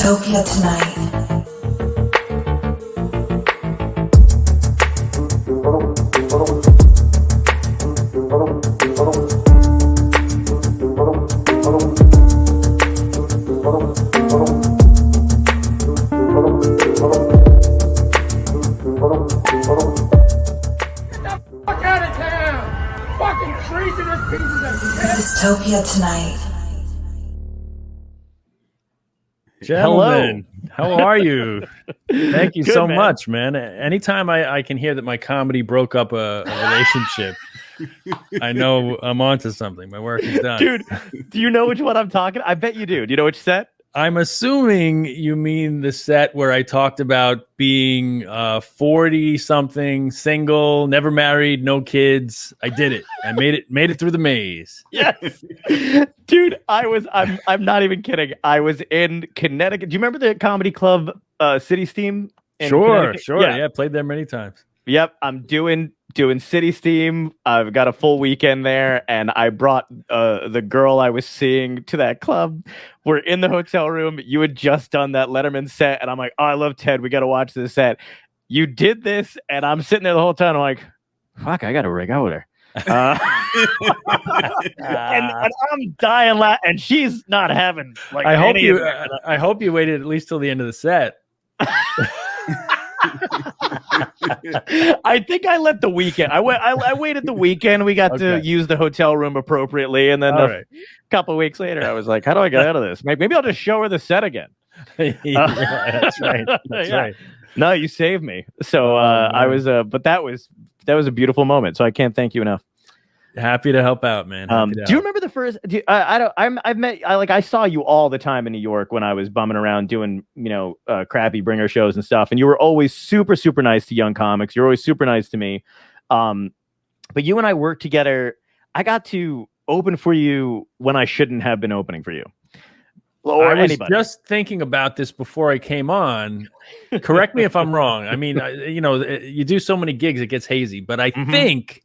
Dystopia tonight. Dystopia tonight. Gentlemen, how are you? Thank you Good, so man. much, man. Anytime I can hear that my comedy broke up a relationship, I know I'm onto something. My work is done. Dude, do you know which one I'm talking? I bet you do. Do you know which set? I'm assuming you mean the set where I talked about being 40-something, single, never married, no kids. I did it. I made it through the maze. Yes. Dude, I'm not even kidding. I was in Connecticut. Do you remember the comedy club City Steam in Connecticut? Sure. Yeah, played there many times. Yep, I'm doing City Steam. I've got a full weekend there, and I brought the girl I was seeing to that club. We're in the hotel room. You had just done that Letterman set, and I'm like, oh, I love Ted. We got to watch this set. You did this, and I'm sitting there the whole time. I'm like, fuck, I got to rig out her. And I'm dying laughing, and she's not having like. I hope you waited at least till the end of the set. I think I let the weekend. I waited the weekend. We got to use the hotel room appropriately, and then a couple of weeks later, I was like, "How do I get out of this? Maybe I'll just show her the set again." Yeah, that's right. That's right. No, you saved me. So I was, but that was a beautiful moment. So I can't thank you enough. Happy to help out, man. Do you remember the first? I saw you all the time in New York when I was bumming around doing, crappy bringer shows and stuff. And you were always super, super nice to young comics. You're always super nice to me. But you and I worked together. I got to open for you when I shouldn't have been opening for you. Or I was anybody. just thinking about this before I came on. Correct me if I'm wrong. I mean, you do so many gigs, it gets hazy. But I think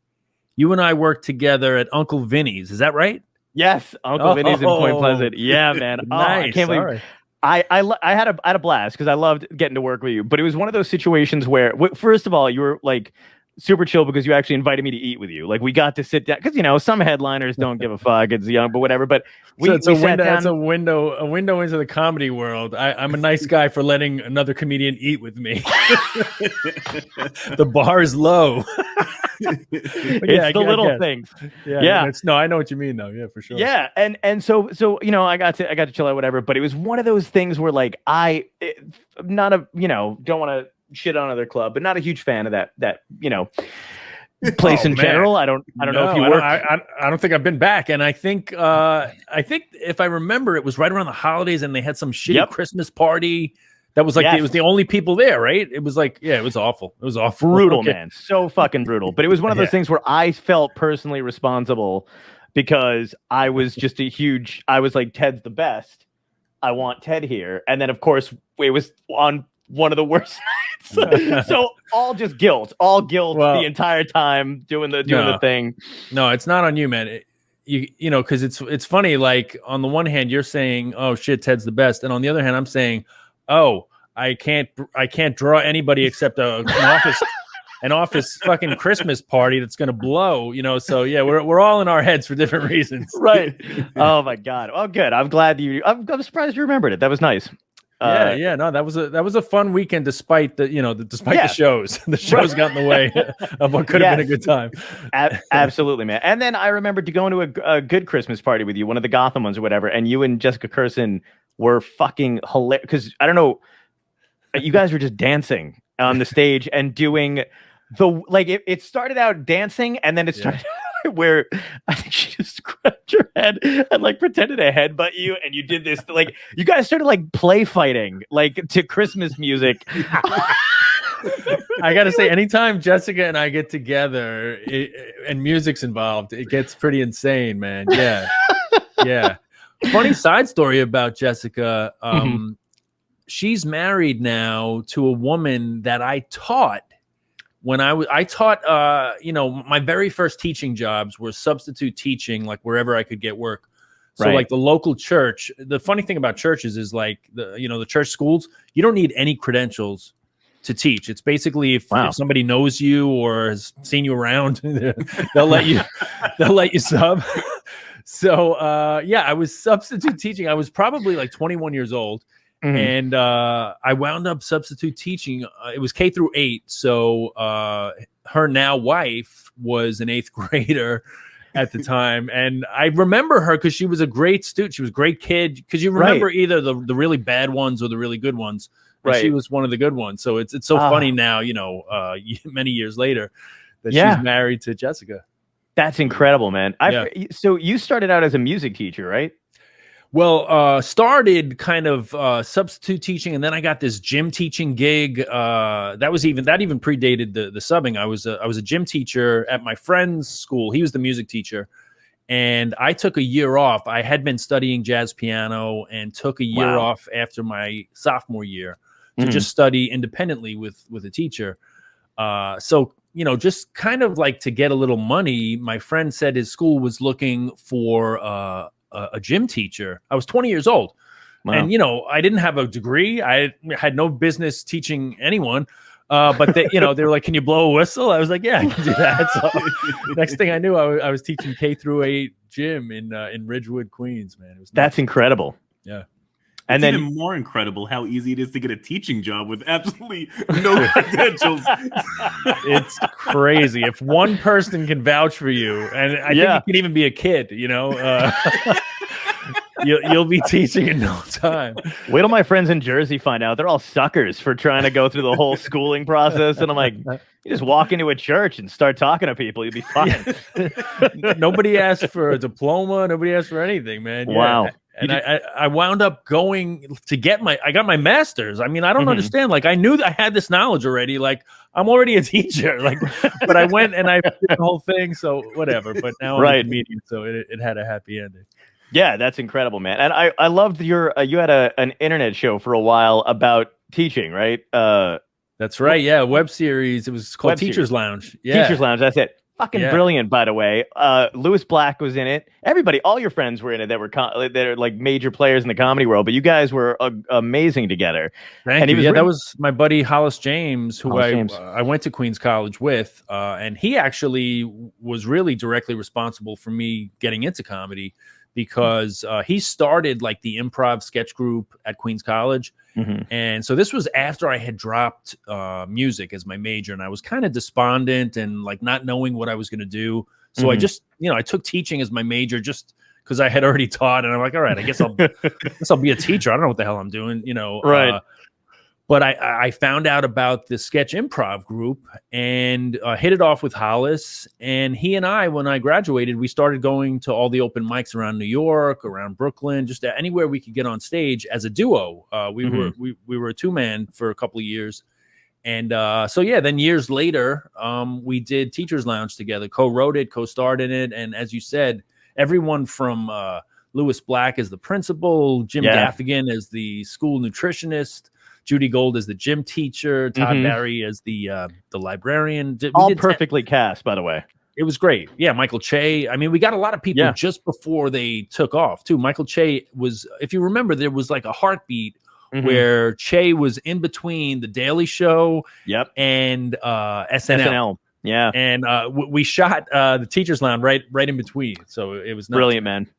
you and I worked together at Uncle Vinny's. Is that right? Yes, Uncle Vinny's in Point Pleasant. Yeah, man. Nice. I can't believe. I had a blast because I loved getting to work with you. But it was one of those situations where, first of all, you were like super chill because you actually invited me to eat with you. Like we got to sit down because some headliners don't give a fuck. It's young, but whatever. But it's a window into the comedy world. I'm a nice guy for letting another comedian eat with me. The bar is low. It's the little things. Yeah. I know what you mean though. Yeah, for sure. Yeah, and so I got to chill out, whatever. But it was one of those things where like don't want to shit on other club, but not a huge fan of that place in general. I don't know if you were. I don't think I've been back, and I think if I remember, it was right around the holidays, and they had some shitty Christmas party. That was like it was the only people there, right? It was like it was awful. It was awful, brutal, man, so fucking brutal. But it was one of those things where I felt personally responsible because I was just I was like, Ted's the best. I want Ted here, and then of course it was on one of the worst nights. So all guilt the entire time doing the thing. No, it's not on you, man. Because it's funny. Like on the one hand, you're saying, "Oh shit, Ted's the best," and on the other hand, I'm saying, "Oh, I can't draw anybody except an office fucking Christmas party that's gonna blow." So yeah, we're all in our heads for different reasons, right? Oh my god. Oh, good. I'm glad I'm surprised you remembered it. That was nice. No, that was a fun weekend despite the shows. The shows got in the way of what could have been a good time. Absolutely, man. And then I remembered to go into a good Christmas party with you, one of the Gotham ones or whatever, and you and Jessica Curson were fucking hilarious because I don't know, you guys were just dancing on the stage and doing it started out dancing and then it started where I think she just grabbed your head and like pretended to headbutt you, and you did this like you guys started like play fighting like to Christmas music. I gotta say, anytime Jessica and I get together and music's involved, it gets pretty insane, man. Yeah. Funny side story about Jessica. She's married now to a woman that I taught when I taught, my very first teaching jobs were substitute teaching, like wherever I could get work. So Right. like the local church, the funny thing about churches is like the church schools, you don't need any credentials to teach. It's basically if somebody knows you or has seen you around, they'll let you sub. So I was substitute teaching. I was probably like 21 years old. And I wound up substitute teaching. It was K through 8. So her now wife was an 8th grader at the time. And I remember her because she was a great student. She was a great kid. Because you remember either the really bad ones or the really good ones. And she was one of the good ones. So it's so funny now, many years later, that she's married to Jessica. That's incredible, man. So you started out as a music teacher, right? Well, started kind of substitute teaching, and then I got this gym teaching gig. That even predated the subbing. I was a gym teacher at my friend's school. He was the music teacher, and I took a year off. I had been studying jazz piano and took a year off after my sophomore year to just study independently with a teacher. So just kind of like to get a little money. My friend said his school was looking for a gym teacher. I was 20 years old. Wow. And, I didn't have a degree. I had no business teaching anyone. But they were like, can you blow a whistle? I was like, yeah, I can do that. So next thing I knew, I was teaching K through 8 gym in Ridgewood, Queens, man. It was That's incredible. Yeah. And then even more incredible how easy it is to get a teaching job with absolutely no credentials. It's crazy. If one person can vouch for you, and I think you can even be a kid, you'll be teaching in no time. Wait till my friends in Jersey find out. They're all suckers for trying to go through the whole schooling process. And I'm like, you just walk into a church and start talking to people. You'll be fine. Nobody asked for a diploma. Nobody asked for anything, man. Wow. And I wound up going to I got my master's. I mean, I don't understand. Like, I knew that I had this knowledge already. Like, I'm already a teacher. Like, but I went and I did the whole thing. So whatever. But now I'm a comedian, so it had a happy ending. Yeah, that's incredible, man. And I loved you had an internet show for a while about teaching, right? That's right. Yeah, web series. It was called Teachers Lounge. Yeah, Teachers Lounge. That's it. Fucking brilliant, by the way. Lewis Black was in it. Everybody, all your friends were in it that are like major players in the comedy world. But you guys were amazing together. Thank you. That was my buddy Hollis James, who I went to Queens College with, and he actually was really directly responsible for me getting into comedy because he started like the improv sketch group at Queens College. And so this was after I had dropped music as my major, and I was kind of despondent and like not knowing what I was going to do. So I just, I took teaching as my major just because I had already taught, and I'm like, all right, I guess I'll be a teacher. I don't know what the hell I'm doing, Right. But I found out about the sketch improv group and hit it off with Hollis. And he and I, when I graduated, we started going to all the open mics around New York, around Brooklyn, just anywhere we could get on stage as a duo. We were a 2-man for a couple of years. And then years later, we did Teachers Lounge together, co-wrote it, co-starred in it. And as you said, everyone from Lewis Black as the principal, Jim Gaffigan as the school nutritionist, Judy Gold as the gym teacher, Todd Barry as the librarian. All perfectly cast, by the way. It was great. Yeah, Michael Che. I mean, we got a lot of people just before they took off, too. Michael Che was, if you remember, there was like a heartbeat where Che was in between The Daily Show and SNL. Yeah. And we shot the Teachers Lounge right in between. So it was nuts. Brilliant, man.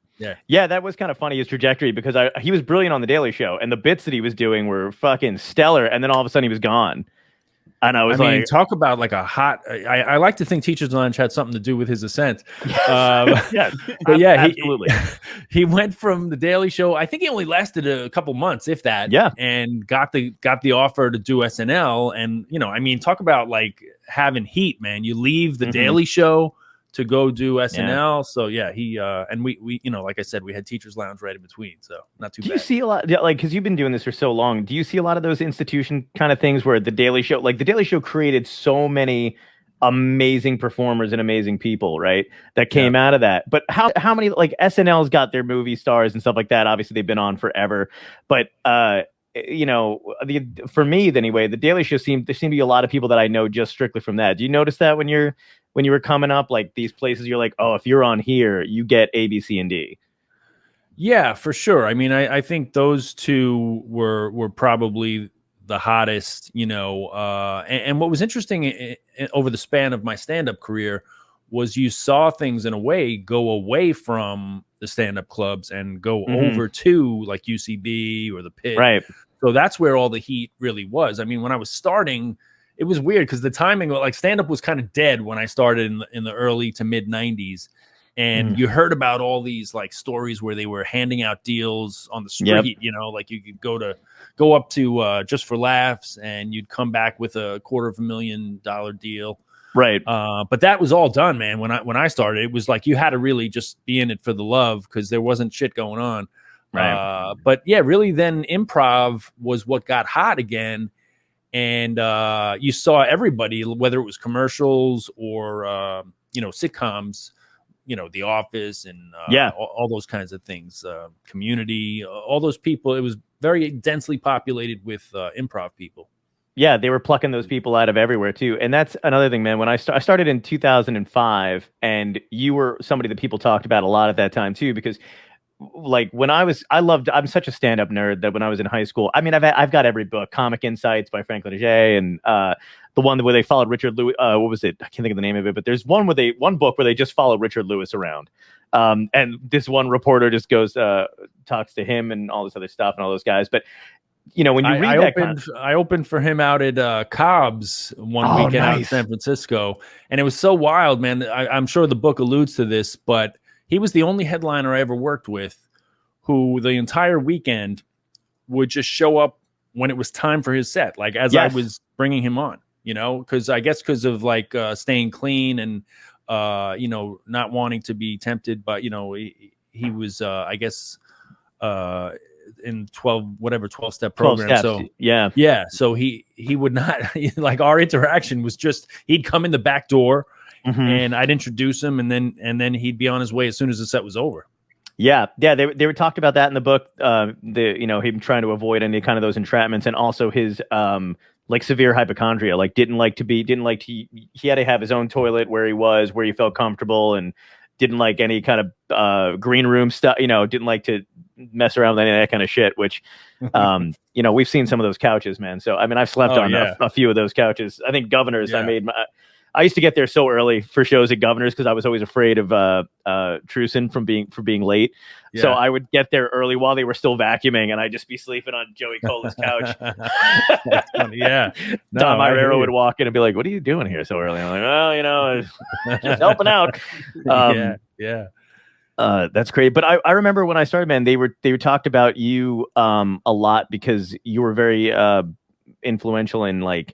Yeah, that was kind of funny, his trajectory, because he was brilliant on The Daily Show, and the bits that he was doing were fucking stellar, and then all of a sudden he was gone. And I mean, talk about like a hot. I like to think Teachers Lounge had something to do with his ascent. Yes, but yeah, absolutely. He went from The Daily Show. I think he only lasted a couple months, if that. Yeah, and got the offer to do SNL, and I mean, talk about like having heat, man. You leave The Daily Show to go do SNL. So yeah, he and we like I said, we had Teachers Lounge right in between, so not too bad. Do you see a lot, like, because you've been doing this for so long, do you see a lot of those institution kind of things where The Daily Show created so many amazing performers and amazing people, right, that came out of that? But how many, like, SNL's got their movie stars and stuff like that, obviously they've been on forever, but for me anyway, The Daily Show there seem to be a lot of people that I know just strictly from that. Do you notice that when you were coming up, like these places, you're like, oh, if you're on here, you get A, B, C, and D? Yeah, for sure. I mean, I think those two were probably the hottest, and what was interesting over the span of my stand-up career was you saw things in a way go away from the stand-up clubs and go over to like UCB or the Pit. Right. So that's where all the heat really was. I mean, when I was starting, it was weird because the timing, like stand-up was kind of dead when I started in the early to mid 90s. And you heard about all these like stories where they were handing out deals on the street, like you could go up to Just for Laughs and you'd come back with a $250,000 deal. Right. But that was all done, man. When I started, it was like you had to really just be in it for the love because there wasn't shit going on. Right. But yeah, really then improv was what got hot again. And you saw everybody, whether it was commercials or, sitcoms, The Office and all those kinds of things, Community, all those people. It was very densely populated with improv people. Yeah, they were plucking those people out of everywhere too. And that's another thing, man. When I started in 2005, and you were somebody that people talked about a lot at that time too, because like when I'm such a stand-up nerd that when I was in high school, I mean, I've got every book, Comic Insights by Franklin Leger, and the one where they followed Richard Lewis. What was it? I can't think of the name of it, but there's one book where they just follow Richard Lewis around. And this one reporter just goes, talks to him and all this other stuff and all those guys. But when you read I opened for him out at Cobb's one weekend out in San Francisco, and it was so wild, man. I'm sure the book alludes to this, but he was the only headliner I ever worked with who the entire weekend would just show up when it was time for his set, like as I was bringing him on, because because of like staying clean and not wanting to be tempted, but he was I guess in 12-step program. So so he would not like our interaction was just he'd come in the back door and I'd introduce him and then he'd be on his way as soon as the set was over. They were talked about that in the book, him trying to avoid any kind of those entrapments, and also his like severe hypochondria, like he had to have his own toilet where he felt comfortable, and didn't like any kind of green room stuff, didn't like to mess around with any of that kind of shit, which, we've seen some of those couches, man. So, I mean, I've slept on a few of those couches. I think Governor's, I used to get there so early for shows at Governor's because I was always afraid of Trusin for being late. Yeah. So I would get there early while they were still vacuuming, and I'd just be sleeping on Joey Cola's couch. That's funny. Yeah. Tom Irero would walk in and be like, "What are you doing here so early?" I'm like, "Well, just helping out." That's great. But I remember when I started, man, they talked about you a lot because you were very influential in like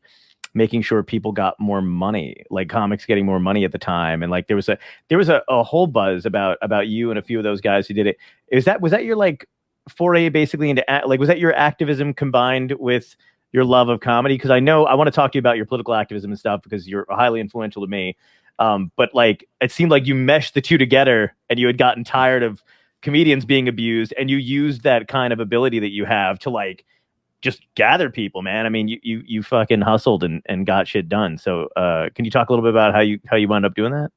making sure people got more money, like comics getting more money at the time. And like there was a whole buzz about you and a few of those guys who did it. Was that your like foray basically into was that your activism combined with your love of comedy? Because I want to talk to you about your political activism and stuff because you're highly influential to me. But like it seemed like you meshed the two together and you had gotten tired of comedians being abused, and you used that kind of ability that you have to like just gather people, man. I mean, you fucking hustled and got shit done. So can you talk a little bit about how you wound up doing that?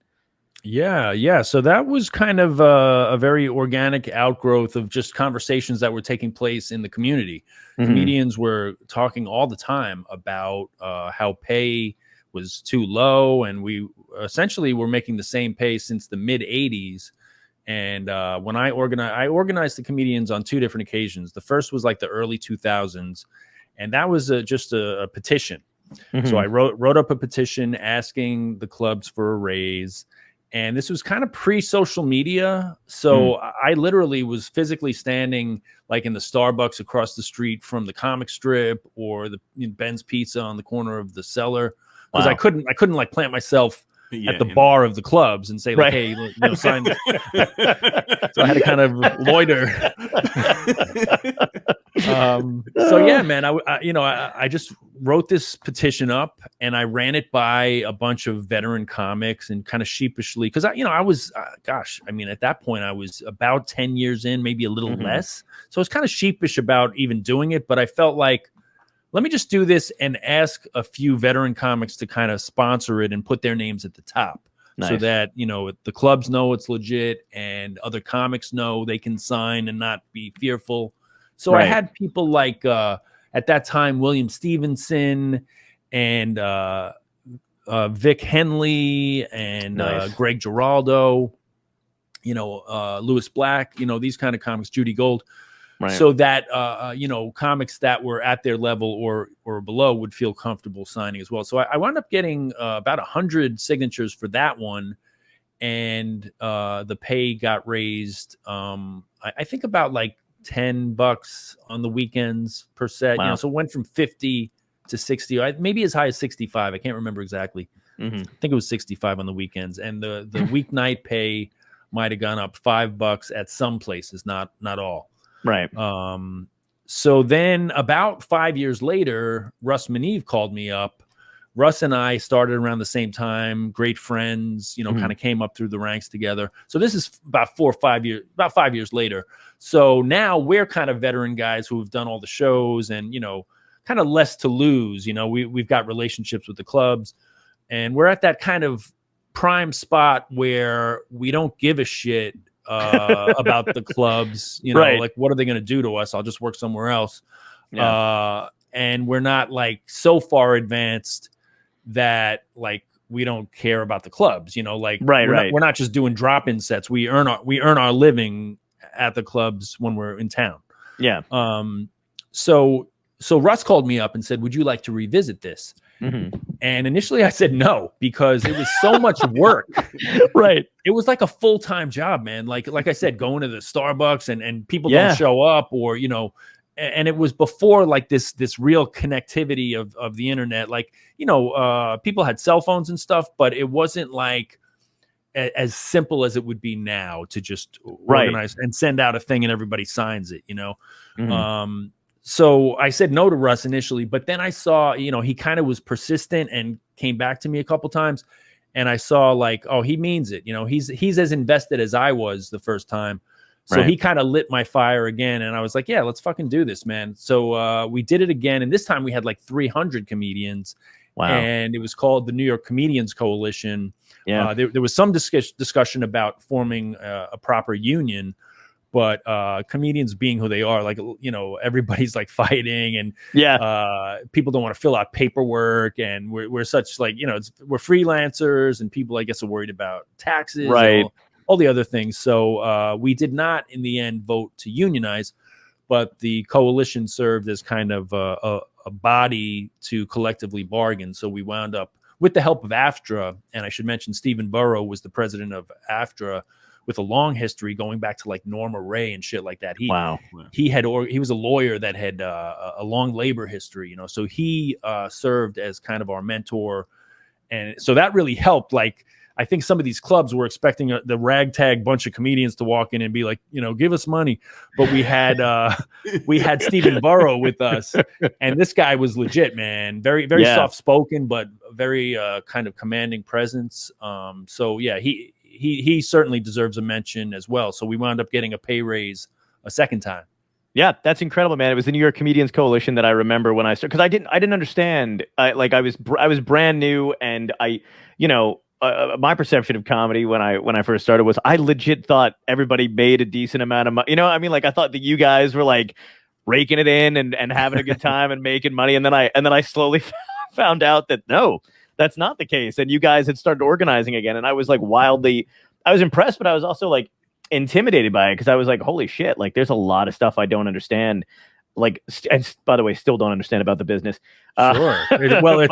Yeah. So that was kind of a very organic outgrowth of just conversations that were taking place in the community. Comedians were talking all the time about how pay was too low, and we essentially were making the same pay since the mid 80s. And when I organized the comedians on two different occasions. The first was like the early 2000s, and that was just a petition. So I wrote up a petition asking the clubs for a raise, and this was kind of pre-social media. So I literally was physically standing like in the Starbucks across the street from the comic strip or the Ben's Pizza on the corner of the Cellar, because I couldn't like plant myself at the bar of the clubs and say like, hey, sign. So I had to kind of loiter. So yeah, man, I just wrote this petition up and I ran it by a bunch of veteran comics and kind of sheepishly, because I was, at that point I was about 10 years in, maybe a little less. So I was kind of sheepish about even doing it, but I felt like, let me just do this and ask a few veteran comics to kind of sponsor it and put their names at the top. Nice. So that, the clubs know it's legit, and and other comics know they can sign and not be fearful. So I Right. had people like at that time William Stevenson and Vic Henley and Nice. Greg Giraldo, Lewis Black, these kind of comics, Judy Gold. Right. So that comics that were at their level or below would feel comfortable signing as well. So I wound up getting about 100 signatures for that one, and the pay got raised. I think about like $10 on the weekends per set. Wow. So it went from 50 to 60, maybe as high as 65. I can't remember exactly. Mm-hmm. I think it was 65 on the weekends, and the weeknight pay might have gone up $5 at some places, not all. Right. So then about 5 years later, Russ Maneve called me up. Russ and I started around the same time, great friends, kind of came up through the ranks together. So this is about 5 years later. So now we're kind of veteran guys who have done all the shows and, kind of less to lose. We've got relationships with the clubs, and we're at that kind of prime spot where we don't give a shit about the clubs, Right. like what are they going to do to us? I'll just work somewhere else. Yeah. And we're not like so far advanced that like we don't care about the clubs, like we're not just doing drop-in sets. We earn our living at the clubs when we're in town. Yeah. So Russ called me up and said, would you like to revisit this? Mm-hmm. And initially I said no, because it was so much work. Right. It was like a full-time job, man. Like I said, going to the Starbucks and people Yeah. don't show up, or, and it was before like this real connectivity of the internet. Like, people had cell phones and stuff, but it wasn't like as simple as it would be now to just organize and send out a thing and everybody signs it, Mm-hmm. So I said no to Russ initially, but then I saw, he kind of was persistent and came back to me a couple times, and I saw like, oh, he means it. He's as invested as I was the first time. So he kind of lit my fire again, and I was like, yeah, let's fucking do this, man. So we did it again, and this time we had like 300 comedians. Wow. And it was called the New York Comedians Coalition. Yeah. There was some discussion about forming a proper union, but comedians being who they are, like, everybody's like fighting, and people don't want to fill out paperwork, and we're such like, we're freelancers, and people, I guess, are worried about taxes, and all the other things. So we did not in the end vote to unionize, but the coalition served as kind of a body to collectively bargain. So we wound up with the help of AFTRA, and I should mention Stephen Burrow was the president of AFTRA, with a long history going back to like Norma Ray and shit like that. He was a lawyer that had a long labor history, so he served as kind of our mentor. And so that really helped. Like, I think some of these clubs were expecting the ragtag bunch of comedians to walk in and be like, give us money. But we had Stephen Burrow with us, and this guy was legit, man. Very, very soft spoken, but very kind of commanding presence. So yeah, he certainly deserves a mention as well. So we wound up getting a pay raise a second time. Yeah, that's incredible, man. It was the New York Comedians Coalition that I remember when I started, because I didn't understand. I was brand new, and my perception of comedy when I first started was I legit thought everybody made a decent amount of money. I thought that you guys were like raking it in and having a good time and making money, and then I slowly found out that no, that's not the case. And you guys had started organizing again. And I was like I was impressed, but I was also like intimidated by it, because I was like, holy shit, like there's a lot of stuff I don't understand. Like, and by the way, still don't understand about the business. Sure. Well,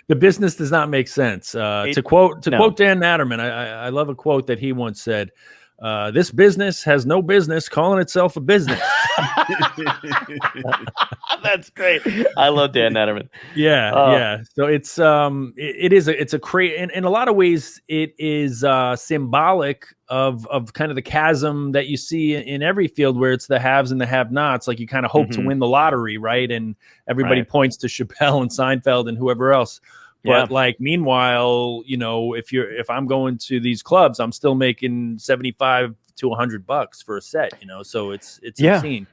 the business does not make sense. To quote Dan Natterman, I love a quote that he once said, this business has no business calling itself a business. That's great. I love Dan Natterman. Yeah. So it's a crazy, in a lot of ways, it is symbolic of kind of the chasm that you see in every field, where it's the haves and the have-nots. Like, you kind of hope to win the lottery, right? And everybody points to Chappelle and Seinfeld and whoever else. But like, meanwhile, if I'm going to these clubs, I'm still making $75 to $100 for a set, so it's insane.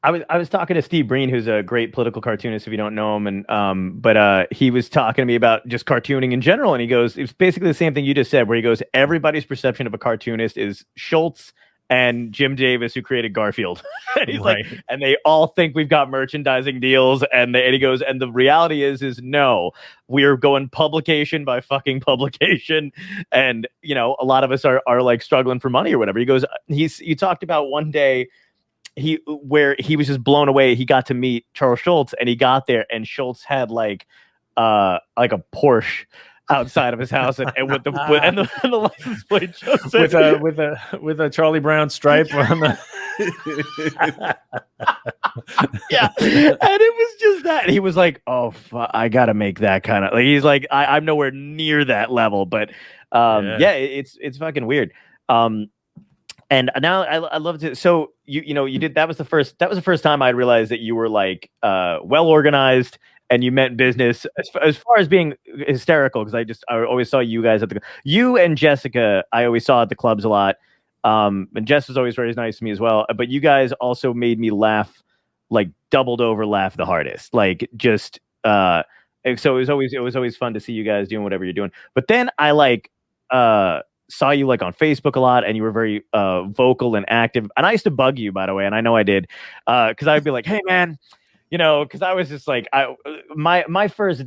I was talking to Steve Breen, who's a great political cartoonist if you don't know him, and but he was talking to me about just cartooning in general, and he goes, it's basically the same thing you just said, where he goes, everybody's perception of a cartoonist is Schultz and Jim Davis, who created Garfield. And he's Right. like, and they all think we've got merchandising deals, and he goes, and the reality is no, we're going publication by fucking publication, and you know, a lot of us are like struggling for money or whatever. He goes, you talked about one day where he was just blown away. He got to meet Charles Schultz, and he got there, and Schultz had like a Porsche outside of his house, and with the license plate just with a Charlie Brown stripe on the. Yeah, and it was just that. And he was like, "Oh, I gotta make that kind of like." He's like, "I'm nowhere near that level," but yeah, it's fucking weird. And now I love to. So you did that was the first time I realized that you were like well organized and you meant business as far as being hysterical, because I always saw you guys you and Jessica I always saw at the clubs a lot. And Jess was always very nice to me as well. But you guys also made me laugh, like doubled over laugh the hardest. Like just so it was always fun to see you guys doing whatever you're doing. But then I saw you like on Facebook a lot, and you were very vocal and active. And I used to bug you, by the way, and I know I did, because I'd be like, "Hey, man," because I was just like, my first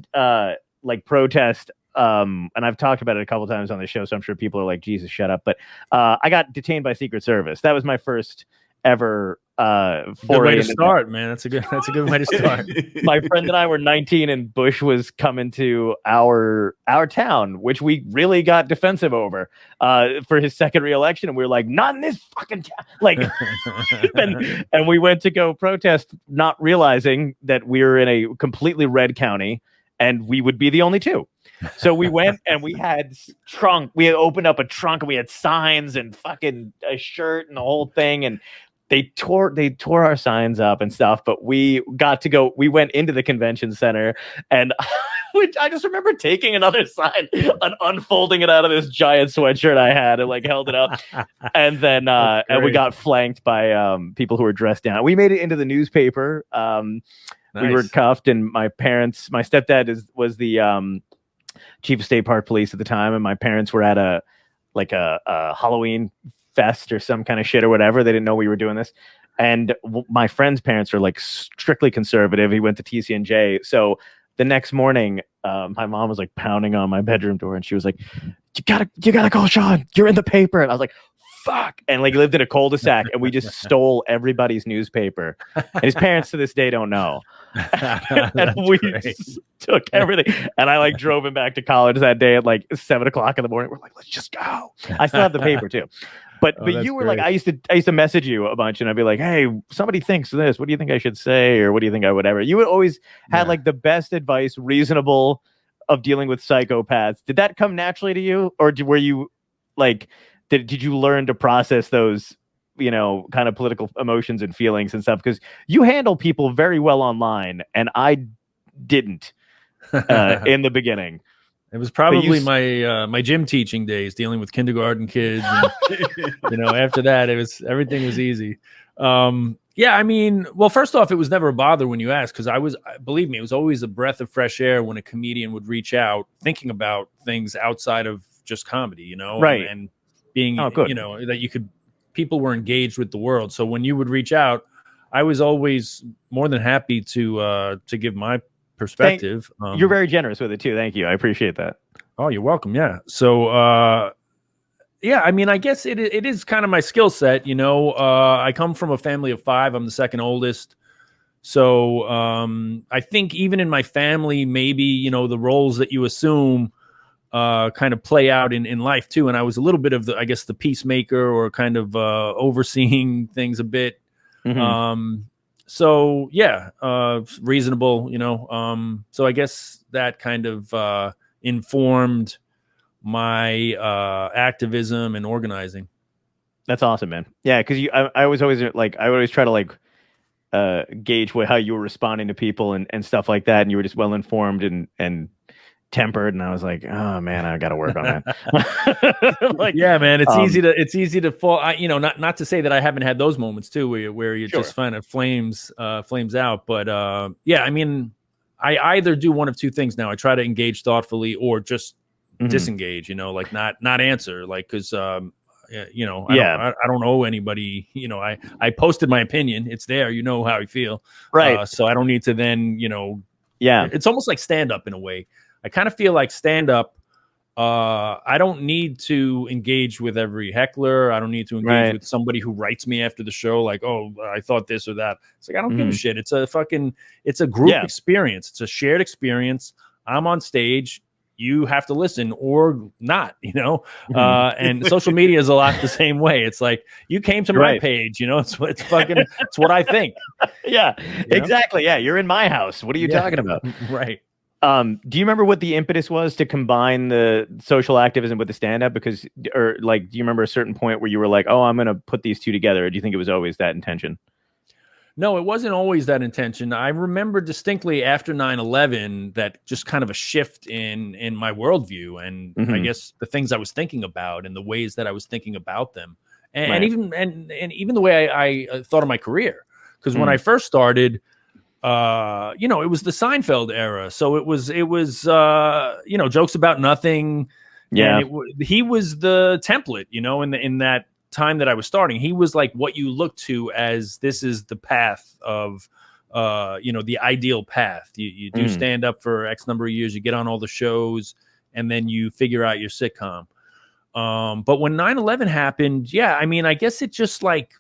like protest, and I've talked about it a couple times on the show, so I'm sure people are like, "Jesus, shut up." But I got detained by Secret Service. That was my first ever good way to start, man. That's a good way to start. My friend and I were 19, and Bush was coming to our town, which we really got defensive over for his second re-election, and we were like, "Not in this fucking town!" Like, and we went to go protest, not realizing that we were in a completely red county, and we would be the only two. So we went, and we had we had opened up a trunk, and we had signs and fucking a shirt and the whole thing, and they tore our signs up and stuff, but we we went into the convention center, and I just remember taking another sign and unfolding it out of this giant sweatshirt I had and like held it up. And then and we got flanked by people who were dressed down. We made it into the newspaper. Nice. We were cuffed, and my stepdad was the chief of state park police at the time, and my parents were at a Halloween fest or some kind of shit or whatever. They didn't know we were doing this. And my friend's parents are like strictly conservative. He went to TCNJ. So the next morning, my mom was like pounding on my bedroom door, and she was like, you gotta call Sean. You're in the paper. And I was like, fuck. And like, he lived in a cul-de-sac, and we just stole everybody's newspaper. And his parents to this day don't know. And we took everything. And I like drove him back to college that day at like 7:00 in the morning. We're like, let's just go. I still have the paper too. But you were great. like, I used to message you a bunch, and I'd be like, hey, somebody thinks this. What do you think I should say? Or what do you think I whatever? You would always had like the best advice, reasonable, of dealing with psychopaths. Did that come naturally to you? Or were you like, did you learn to process those, kind of political emotions and feelings and stuff? Because you handle people very well online, and I didn't in the beginning. It was probably my gym teaching days, dealing with kindergarten kids. And, after that, everything was easy. Yeah, I mean, well, first off, it was never a bother when you asked, because believe me, it was always a breath of fresh air when a comedian would reach out thinking about things outside of just comedy, right? And being, that people were engaged with the world. So when you would reach out, I was always more than happy to give my perspective. You're very generous with it too. Thank you. I appreciate that. Oh, you're welcome. Yeah. So, yeah, I mean, I guess it is kind of my skill set. I come from a family of 5. I'm the second oldest. So, I think even in my family, maybe, the roles that you assume, kind of play out in life too. And I was a little bit of the peacemaker, or kind of, overseeing things a bit. Mm-hmm. So yeah, reasonable, so I guess that kind of informed my activism and organizing. That's awesome, man. Yeah, because I was always like, I would always try to like gauge how you were responding to people and stuff like that, and you were just well informed and tempered, and I was like, oh man, I got to work on that. Like, yeah, man, it's easy to fall. Not to say that I haven't had those moments too, where you Sure. just kind of flames out. But yeah, I mean, I either do one of two things now. I try to engage thoughtfully or just disengage. Like not answer. Like because I don't owe anybody. I posted my opinion. It's there. You know how I feel. Right. So I don't need to then. Yeah. It's almost like stand up in a way. I kind of feel like stand up. I don't need to engage with every heckler. I don't need to engage with somebody who writes me after the show, like, "Oh, I thought this or that." It's like I don't give a shit. It's a group experience. It's a shared experience. I'm on stage. You have to listen or not, and social media is a lot the same way. It's like you came to my page, it's what I think. Yeah, exactly. Yeah. You're in my house. What are you talking about? Right. Do you remember what the impetus was to combine the social activism with the stand-up? Do you remember a certain point where you were like, oh, I'm going to put these two together? Or do you think it was always that intention? No, it wasn't always that intention. I remember distinctly after 9/11 that just kind of a shift in my worldview and I guess the things I was thinking about and the ways that I was thinking about them. And even the way I thought of my career. Because when I first started, it was the Seinfeld era. So it was jokes about nothing. Yeah. And he was the template, in that time that I was starting. He was like what you look to as this is the path of, the ideal path. You do stand up for X number of years, you get on all the shows, and then you figure out your sitcom. But when 9/11 happened, I guess it just like,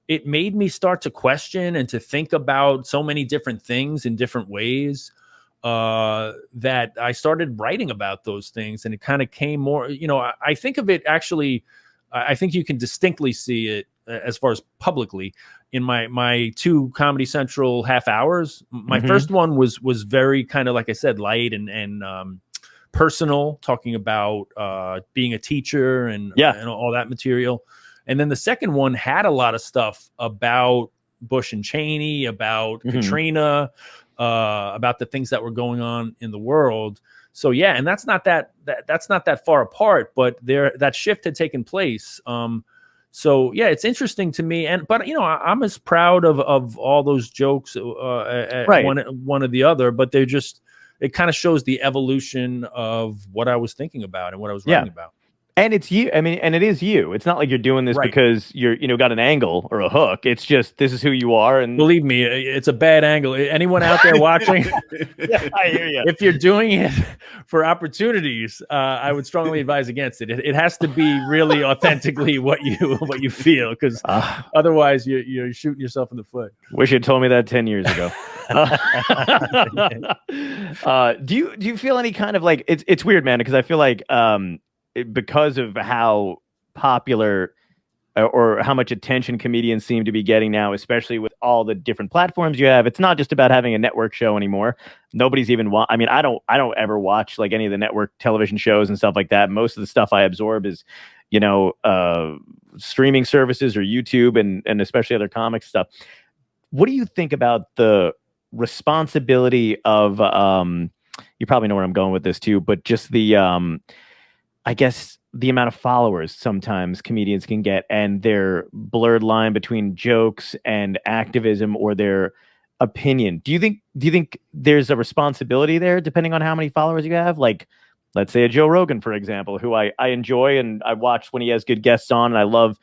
it made me start to question and to think about so many different things in different ways that I started writing about those things. And it kind of came more, I think of it actually, I think you can distinctly see it as far as publicly in my two Comedy Central half hours. My first one was very kind of, like I said, light and personal, talking about being a teacher and all that material. And then the second one had a lot of stuff about Bush and Cheney, about Katrina, about the things that were going on in the world. So and that's not that far apart, but that shift had taken place. So it's interesting to me, but I'm as proud of all those jokes, one or the other, but it kind of shows the evolution of what I was thinking about and what I was writing about. And it's you. I mean, and it is you. It's not like you're doing this because you're, got an angle or a hook. It's just, this is who you are. And believe me, it's a bad angle. Anyone out there watching? I hear you. If you're doing it for opportunities, I would strongly advise against it. It has to be really authentically what you feel, because otherwise you're shooting yourself in the foot. Wish you'd told me that 10 years ago. Do you feel any kind of like, it's weird, man, because I feel like, because of how popular or how much attention comedians seem to be getting now, especially with all the different platforms you have, it's not just about having a network show anymore. Nobody's even I don't ever watch like any of the network television shows and stuff like that. Most of the stuff I absorb is, streaming services or YouTube and especially other comic stuff. What do you think about the responsibility of, you probably know where I'm going with this too, but just the, I guess the amount of followers sometimes comedians can get and their blurred line between jokes and activism or their opinion. Do you think there's a responsibility there depending on how many followers you have? Like, let's say a Joe Rogan, for example, who I enjoy and I watch when he has good guests on, and I love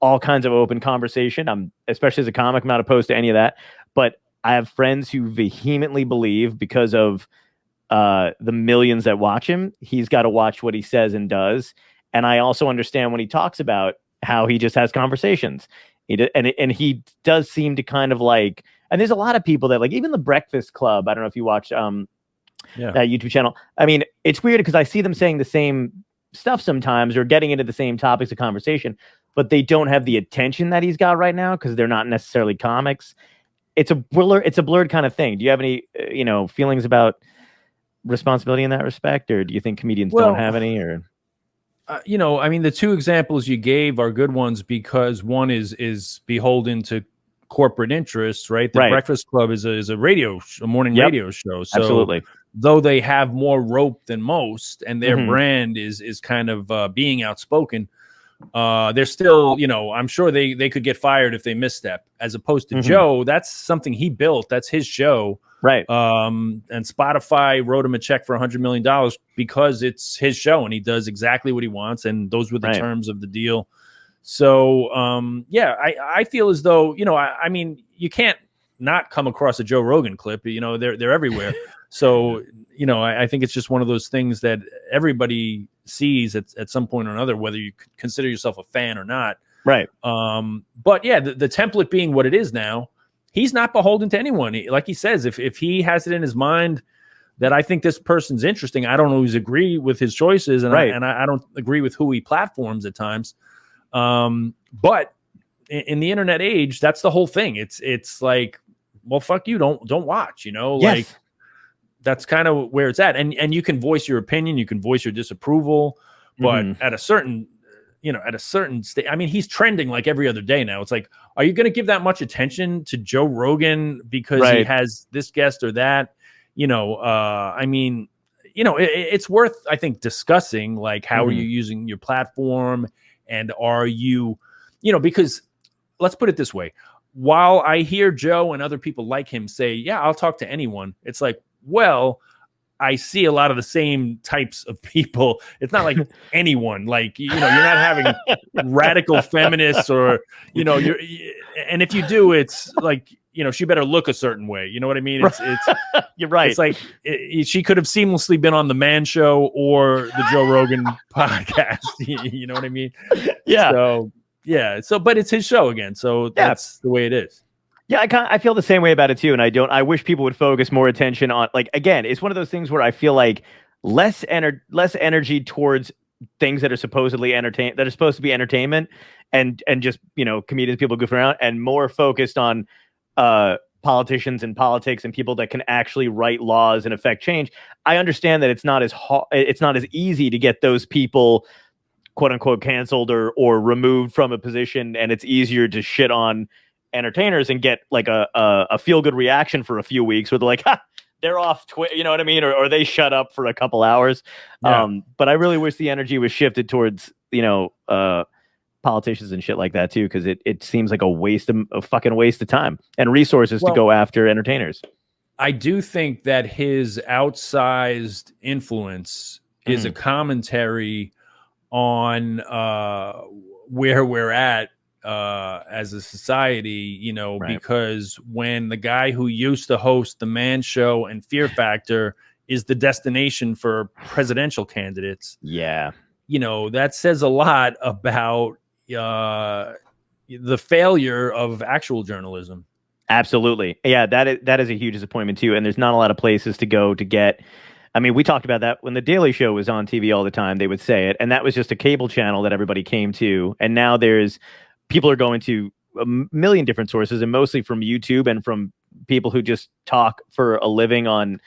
all kinds of open conversation. Especially as a comic, I'm not opposed to any of that. But I have friends who vehemently believe, because of the millions that watch him, he's got to watch what he says and does. And I also understand when he talks about how he just has conversations. And he does seem to kind of like, and there's a lot of people that like, even the Breakfast Club. I don't know if you watch that YouTube channel. I mean, it's weird because I see them saying the same stuff sometimes or getting into the same topics of conversation, but they don't have the attention that he's got right now because they're not necessarily comics. It's a blurred kind of thing. Do you have any, feelings about responsibility in that respect, or do you think comedians don't have any? Or the two examples you gave are good ones because one is beholden to corporate interests, right? The Breakfast Club is a radio, a morning radio show. So absolutely, though they have more rope than most, and their Mhm. brand is kind of being outspoken, they're still, I'm sure they could get fired if they misstep. As opposed to Mhm. Joe, that's something he built. That's his show. Right. And Spotify wrote him a check for $100 million because it's his show and he does exactly what he wants. And those were the Right. terms of the deal. So, I feel as though, I mean, you can't not come across a Joe Rogan clip. They're everywhere. So, I think it's just one of those things that everybody sees at some point or another, whether you consider yourself a fan or not. Right. But yeah, the template being what it is now, he's not beholden to anyone. Like he says, if he has it in his mind that I think this person's interesting, I don't always agree with his choices, and Right. I don't agree with who he platforms at times. But in the internet age, that's the whole thing. It's like, well, fuck you, don't watch, Yes. like that's kind of where it's at. And you can voice your opinion, you can voice your disapproval, but Mhm. at a certain state, I mean, he's trending like every other day now. It's like, are you going to give that much attention to Joe Rogan because he Right. has this guest or that? I mean, it's worth, I think, discussing, like, how are Mhm. you using your platform, and are you, because let's put it this way. While I hear Joe and other people like him say, yeah, I'll talk to anyone, it's like, well, I see a lot of the same types of people. It's not like anyone, like, you're not having radical feminists or, and if you do, it's like, she better look a certain way. You know what I mean? It's You're right. It's like she could have seamlessly been on the Man Show or the Joe Rogan podcast. You know what I mean? Yeah. So, yeah. So, but it's his show again. So that's the way it is. Yeah, I feel the same way about it too, and I wish people would focus more attention on, like, again, it's one of those things where I feel like less energy towards things that are supposedly that are supposed to be entertainment, and just comedians, people goofing around, and more focused on politicians and politics and people that can actually write laws and affect change. I understand that it's not as easy to get those people, quote unquote, canceled or removed from a position, and it's easier to shit on entertainers and get like a feel good reaction for a few weeks where they're like, ha, they're off you know what I mean, or they shut up for a couple hours. Yeah. But I really wish the energy was shifted towards politicians and shit like that too, because it seems like a fucking waste of time and resources to go after entertainers. I do think that his outsized influence is a commentary on where we're at as a society, Right. because when the guy who used to host the Man Show and Fear Factor is the destination for presidential candidates, that says a lot about the failure of actual journalism. Absolutely. Yeah, that is a huge disappointment too. And there's not a lot of places to go to get. I mean, we talked about that when The Daily Show was on TV all the time. They would say it, and that was just a cable channel that everybody came to. And now people are going to a million different sources, and mostly from YouTube and from people who just talk for a living on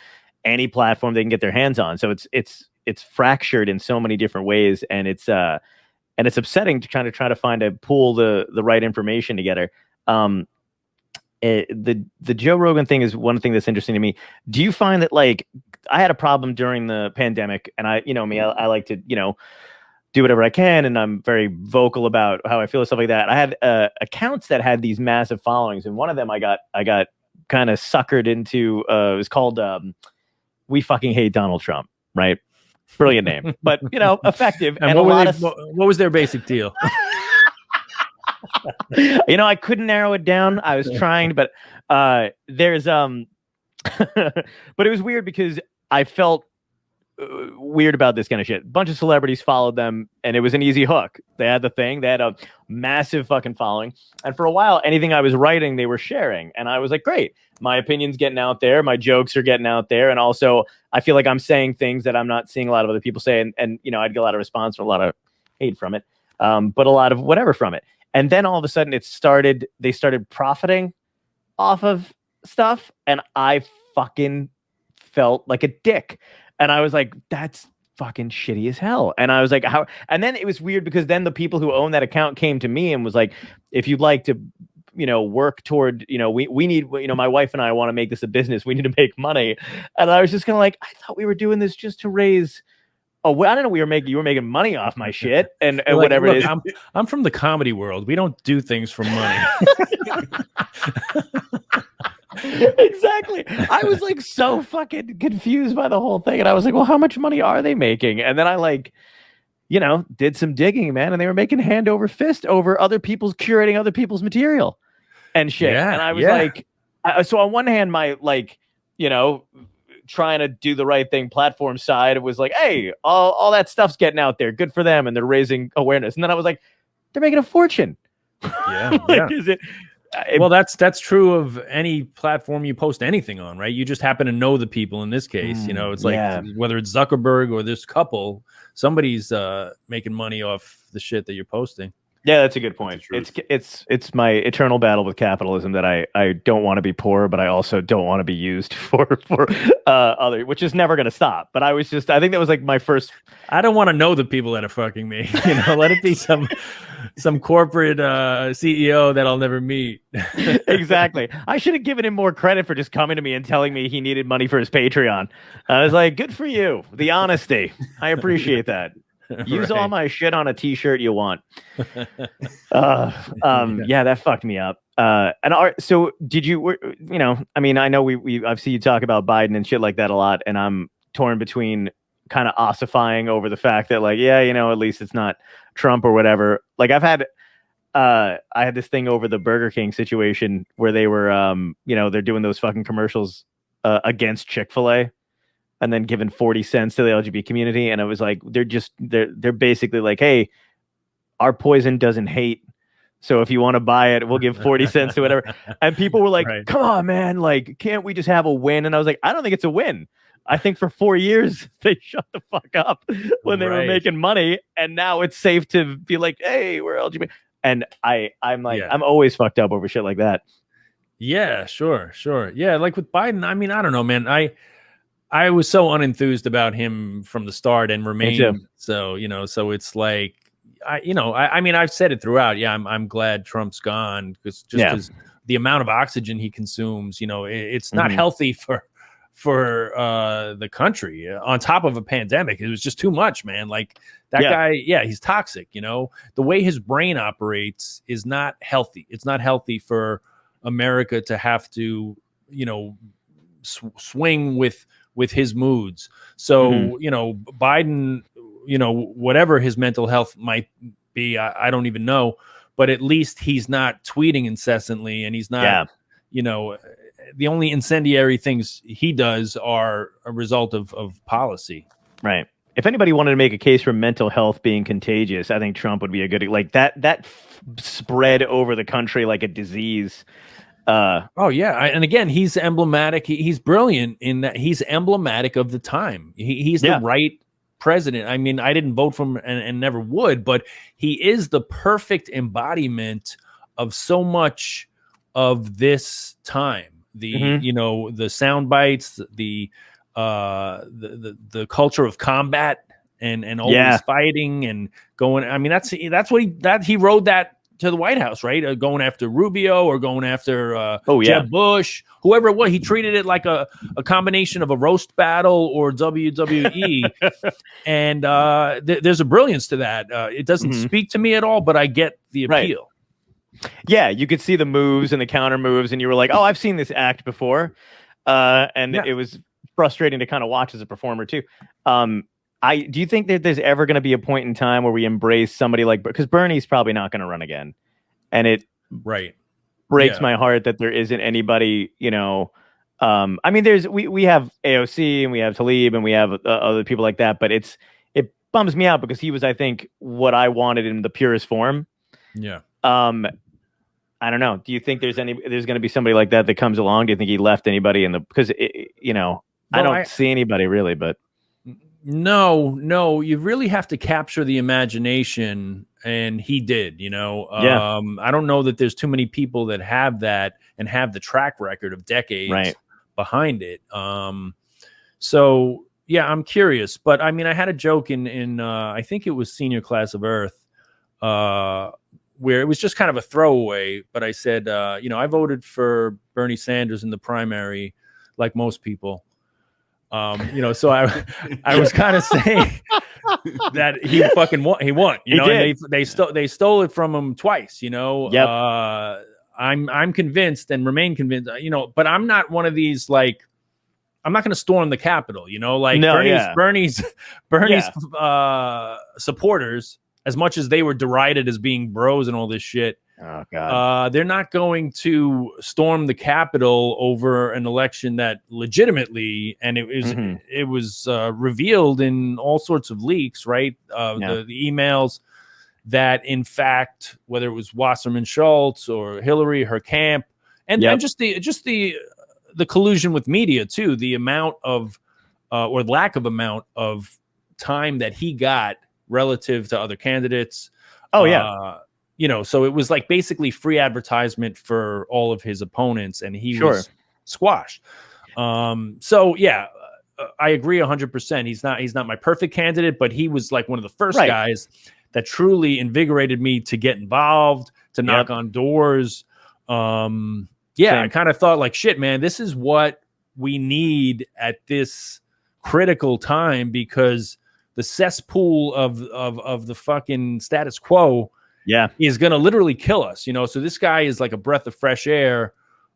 any platform they can get their hands on. So it's fractured in so many different ways, and it's upsetting to try to find pull the right information together. The Joe Rogan thing is one thing that's interesting to me. Do you find that, like, I had a problem during the pandemic, and I like to, do whatever I can, and I'm very vocal about how I feel and stuff like that. I had accounts that had these massive followings, and one of them I got kind of suckered into. It was called "We Fucking Hate Donald Trump," right? Brilliant name, but effective. And what was their basic deal? I couldn't narrow it down. I was trying, but there's but it was weird because I felt weird about this kind of shit. A bunch of celebrities followed them, and it was an easy hook. They had the thing. They had a massive fucking following, and for a while, anything I was writing, they were sharing, and I was like, great. My opinion's getting out there. My jokes are getting out there, and also I feel like I'm saying things that I'm not seeing a lot of other people say, and I'd get a lot of response or a lot of hate from it, but a lot of whatever from it. And then all of a sudden they started profiting off of stuff, and I fucking felt like a dick. And I was like, that's fucking shitty as hell. And I was like, how? And then it was weird because then the people who own that account came to me and was like, if you'd like to work toward, we need, my wife and I want to make this a business. We need to make money. And I was just kind of like, I thought we were doing this just to raise. Oh, well, I don't know. You were making money off my shit and Like, whatever look, it is. I'm from the comedy world. We don't do things for money. Exactly. I was like so fucking confused by the whole thing. And I was like, well, how much money are they making? And then I did some digging, man. And they were making hand over fist over curating other people's material and shit. Yeah, and I was like, so on one hand, my trying to do the right thing platform side, it was like, hey, all that stuff's getting out there. Good for them. And they're raising awareness. And then I was like, they're making a fortune. Yeah. Is it? Well, that's true of any platform you post anything on, right? You just happen to know the people in this case. It's like whether it's Zuckerberg or this couple, somebody's making money off the shit that you're posting. Yeah, that's a good point. It's my eternal battle with capitalism that I don't want to be poor, but I also don't want to be used for other, which is never going to stop. But I think that was like my first. I don't want to know the people that are fucking me. Let it be some corporate CEO that I'll never meet. Exactly. I should have given him more credit for just coming to me and telling me he needed money for his Patreon. I was like, good for you. The honesty. I appreciate that. Use all my shit on a t-shirt you want. Yeah, that fucked me up. So did you, I know I've seen you talk about Biden and shit like that a lot, and I'm torn between kind of ossifying over the fact that at least it's not Trump or whatever. Like I had this thing over the Burger King situation where they were, they're doing those fucking commercials against Chick-fil-A. And then giving 40 cents to the LGBT community. And I was like, they're basically like, hey, our poison doesn't hate. So if you want to buy it, we'll give 40 cents to whatever. And people were like, come on, man. Like, can't we just have a win? And I was like, I don't think it's a win. I think for 4 years, they shut the fuck up when they were making money. And now it's safe to be like, hey, we're LGBT. And I'm like, I'm always fucked up over shit like that. Yeah, sure. Yeah. Like with Biden, I mean, I don't know, man. I was so unenthused about him from the start and remain so, so it's like, I mean, I've said it throughout. Yeah, I'm glad Trump's gone because the amount of oxygen he consumes, it's not healthy for the country on top of a pandemic. It was just too much, man. Like that guy. Yeah, he's toxic. The way his brain operates is not healthy. It's not healthy for America to have to, swing with his moods. So, Biden, whatever his mental health might be, I don't even know, but at least he's not tweeting incessantly and he's not, the only incendiary things he does are a result of policy. Right. If anybody wanted to make a case for mental health being contagious, I think Trump would be a good, like that spread over the country like a disease. And again, he's emblematic. He's brilliant in that he's emblematic of the time. He's the right president. I mean, I didn't vote for him and never would, but he is the perfect embodiment of so much of this time. The sound bites, the culture of combat and always fighting and going. I mean, that's what he rode that to the White House, right? Going after Rubio or going after Jeb Bush, whoever it was. He treated it like a combination of a roast battle or WWE. And there's a brilliance to that. It doesn't speak to me at all, but I get the appeal. Yeah, you could see the moves and the counter moves, and you were like, oh, I've seen this act before. It was frustrating to kind of watch as a performer, too. Do you think that there's ever going to be a point in time where we embrace somebody like, because Bernie's probably not going to run again, and it breaks my heart that there isn't anybody, I mean, we have AOC and we have Tlaib and we have other people like that, but it bums me out because he was, I think, what I wanted in the purest form. Yeah. I don't know. Do you think there's going to be somebody like that comes along? Do you think he left anybody because I don't see anybody really, but. No, you really have to capture the imagination, and he did, I don't know that there's too many people that have that and have the track record of decades behind it. So yeah, I'm curious, but I mean, I had a joke in I think it was Senior Class of Earth, where it was just kind of a throwaway, but I said, I voted for Bernie Sanders in the primary, like most people. So I was kind of saying that he fucking won. He won. And they stole it from him twice. Yep. I'm convinced and remain convinced. But I'm not one of these like. I'm not going to storm the Capitol. Bernie's supporters, as much as they were derided as being bros and all this shit. Oh God. They're not going to storm the Capitol over an election that legitimately, and it was revealed in all sorts of leaks, right? The emails that, in fact, whether it was Wasserman Schultz or Hillary, her camp, and just the collusion with media too, the amount of or lack of amount of time that he got relative to other candidates. So it was like basically free advertisement for all of his opponents, and he was squashed. I agree 100%. He's not my perfect candidate, but he was like one of the first guys that truly invigorated me to get involved, to knock on doors. I kind of thought like, shit, man, this is what we need at this critical time, because the cesspool of the fucking status quo is going to literally kill us, So this guy is like a breath of fresh air.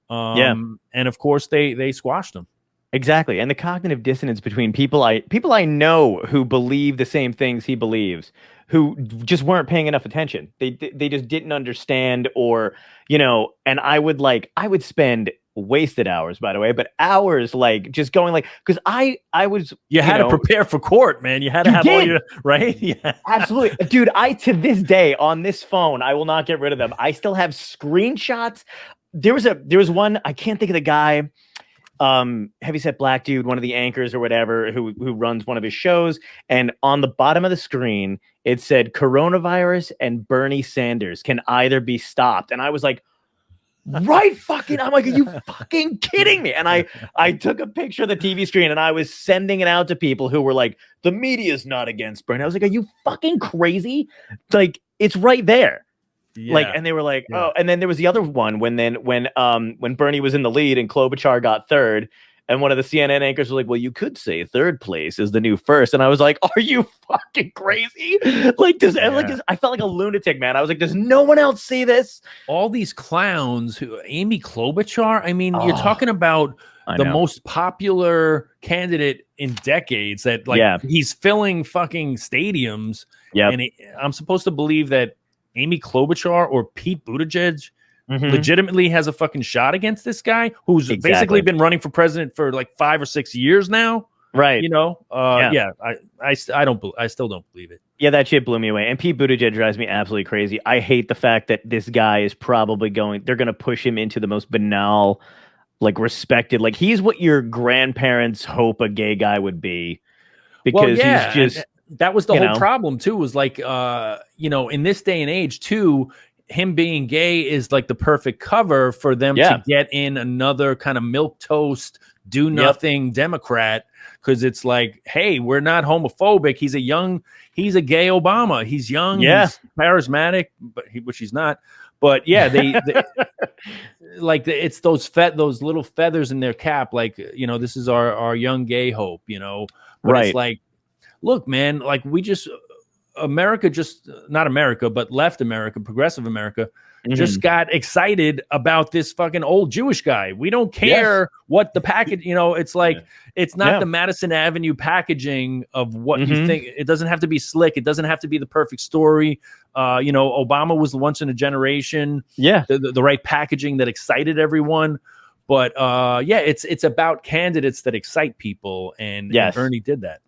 And of course they squashed him. Exactly. And the cognitive dissonance between people I know who believe the same things he believes, who just weren't paying enough attention. They just didn't understand, or, and I would spend wasted hours, by the way, but hours like just going like, because I was you had to prepare for court, man. You had to have all your right. Yeah, absolutely, dude. To this day on this phone, I will not get rid of them. I still have screenshots. There was one, I can't think of the guy, heavyset black dude, one of the anchors or whatever, who runs one of his shows, and on the bottom of the screen it said coronavirus and Bernie Sanders can either be stopped, and I was like, I'm like, are you fucking kidding me? And I took a picture of the TV screen and I was sending it out to people who were like, the media's not against Bernie. I was like, are you fucking crazy? Like, it's right there. Yeah. Like, and they were like, oh, and then there was the other one when Bernie was in the lead and Klobuchar got third, and one of the CNN anchors was like, well, you could say third place is the new first. And I was like, are you fucking crazy? I felt like a lunatic, man. I was like, does no one else see this? All these clowns Amy Klobuchar, I mean, you're talking about the most popular candidate in decades that he's filling fucking stadiums. Yeah. And I'm supposed to believe that Amy Klobuchar or Pete Buttigieg legitimately has a fucking shot against this guy who's basically been running for president for like 5 or 6 years now. Right. I still don't believe it. Yeah, that shit blew me away. And Pete Buttigieg drives me absolutely crazy. I hate the fact that this guy is probably they're going to push him into the most banal, like respected, like he's what your grandparents hope a gay guy would be. Because he's just... That was the whole problem too, was like, in this day and age too, him being gay is like the perfect cover for them to get in another kind of milquetoast, do nothing Democrat. Cause it's like, hey, we're not homophobic. He's a gay Obama. He's young, he's charismatic, which he's not. But yeah, they like it's those little feathers in their cap. Like, this is our young gay hope, but it's like, look, man, like not America, but left America, progressive America, just got excited about this fucking old Jewish guy. We don't care what the package, it's like, it's not the Madison Avenue packaging of what you think. It doesn't have to be slick. It doesn't have to be the perfect story. Obama was the once in a generation. Yeah. The right packaging that excited everyone. But it's about candidates that excite people. And Bernie did that.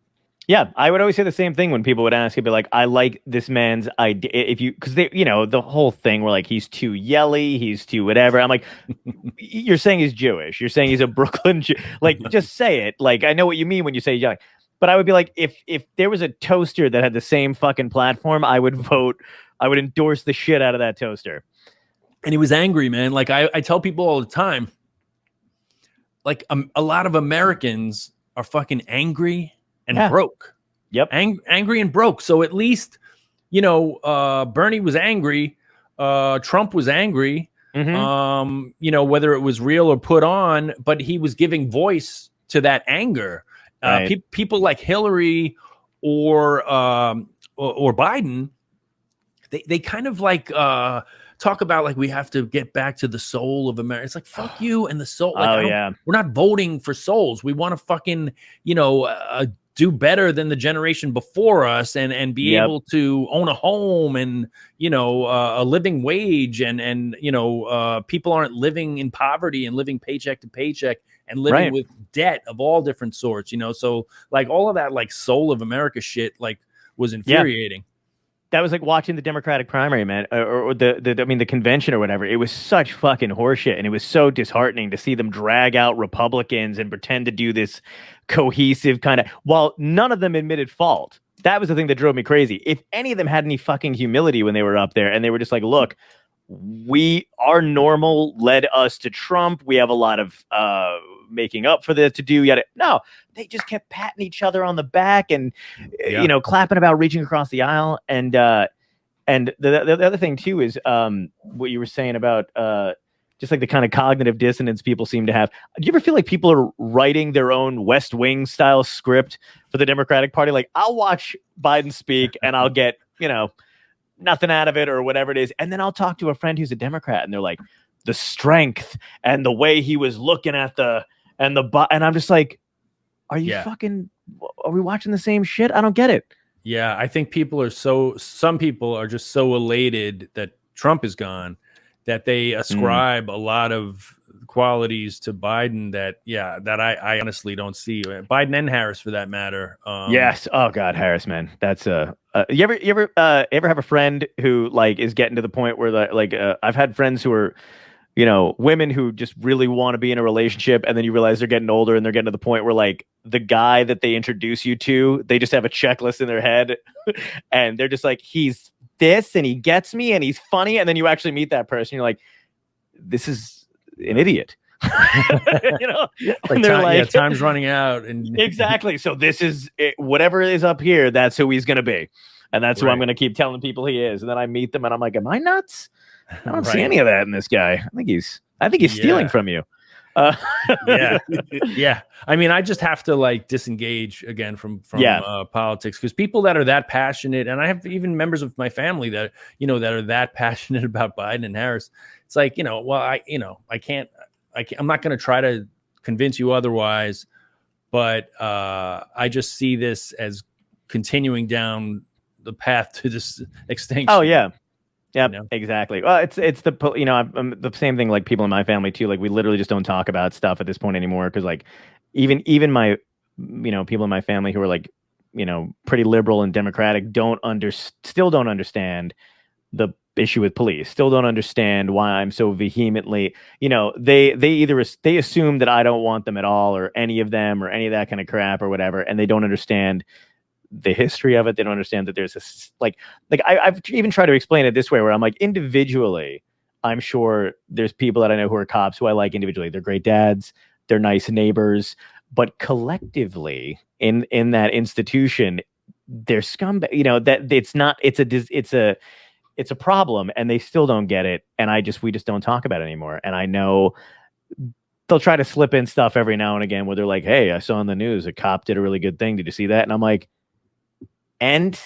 Yeah, I would always say the same thing when people would ask. He'd be like, I like this man's idea. Because the whole thing where like he's too yelly, he's too whatever. I'm like, you're saying he's Jewish. You're saying he's a Brooklyn Jew. Like, just say it. Like, I know what you mean when you say yelly. But I would be like, if there was a toaster that had the same fucking platform, I would endorse the shit out of that toaster. And he was angry, man. Like I tell people all the time, like a lot of Americans are fucking angry and broke. Yep. Angry and broke. So at least, Bernie was angry Trump was angry, Mm-hmm. whether it was real or put on, but he was giving voice to that anger. Right. People like Hillary or Biden, they kind of like talk about like we have to get back to the soul of America. It's like fuck you and the soul. Like we're not voting for souls. We want to fucking do better than the generation before us and be able to own a home and a living wage and people aren't living in poverty and living paycheck to paycheck and living with debt of all different sorts. So like all of that like soul of America shit like was infuriating. That was like watching the Democratic primary, man, or the convention or whatever. It was such fucking horseshit, and it was so disheartening to see them drag out Republicans and pretend to do this cohesive kind of. While none of them admitted fault, that was the thing that drove me crazy. If any of them had any fucking humility when they were up there, and they were just like, "Look, our normal led us to Trump. We have a lot of making up for this to do." Yet, no, they just kept patting each other on the back and clapping about reaching across the aisle. And the other thing too is what you were saying about just like the kind of cognitive dissonance people seem to have. Do you ever feel like people are writing their own West Wing style script for the Democratic Party? Like I'll watch Biden speak and I'll get nothing out of it or whatever it is, and then I'll talk to a friend who's a Democrat and they're like the strength and the way he was looking at and I'm just like, are you are we watching the same shit? I don't get it. Yeah, I think some people are just so elated that Trump is gone that they ascribe a lot of qualities to Biden that I honestly don't see. Biden and Harris for that matter. Yes. Oh God, Harris, man. That's you ever have a friend who like is getting to the point where I've had friends who are women who just really want to be in a relationship, and then you realize they're getting older and they're getting to the point where like the guy that they introduce you to, they just have a checklist in their head and they're just like, he's this and he gets me and he's funny, and then you actually meet that person, you're like, this is an idiot. And they're like, time's running out, and exactly. So this is it, whatever is up here, that's who he's gonna be, and that's who I'm gonna keep telling people he is. And then I meet them and I'm like, am I nuts? I don't see any of that in this guy. I think he's stealing from you. Yeah. I mean, I just have to like disengage again from politics, because people that are that passionate, and I have even members of my family that that are that passionate about Biden and Harris. It's like I can't. I'm not going to try to convince you otherwise, but I just see this as continuing down the path to this extinction. Oh yeah. Yeah, exactly. Well, it's the I'm the same thing. Like people in my family too. Like we literally just don't talk about stuff at this point anymore, because like even my people in my family who are like pretty liberal and democratic still don't understand the issue with police. Still don't understand why I'm so vehemently. They assume that I don't want them at all, or any of them, or any of that kind of crap or whatever, and they don't understand the history of it. They don't understand that there's this I've even tried to explain it this way, where I'm like, individually I'm sure there's people that I know who are cops who I like individually. They're great dads, they're nice neighbors, but collectively in that institution they're scum. That it's a problem, and they still don't get it, and we just don't talk about it anymore. And I know they'll try to slip in stuff every now and again where they're like, hey, I saw on the news a cop did a really good thing, did you see that? And I'm like, and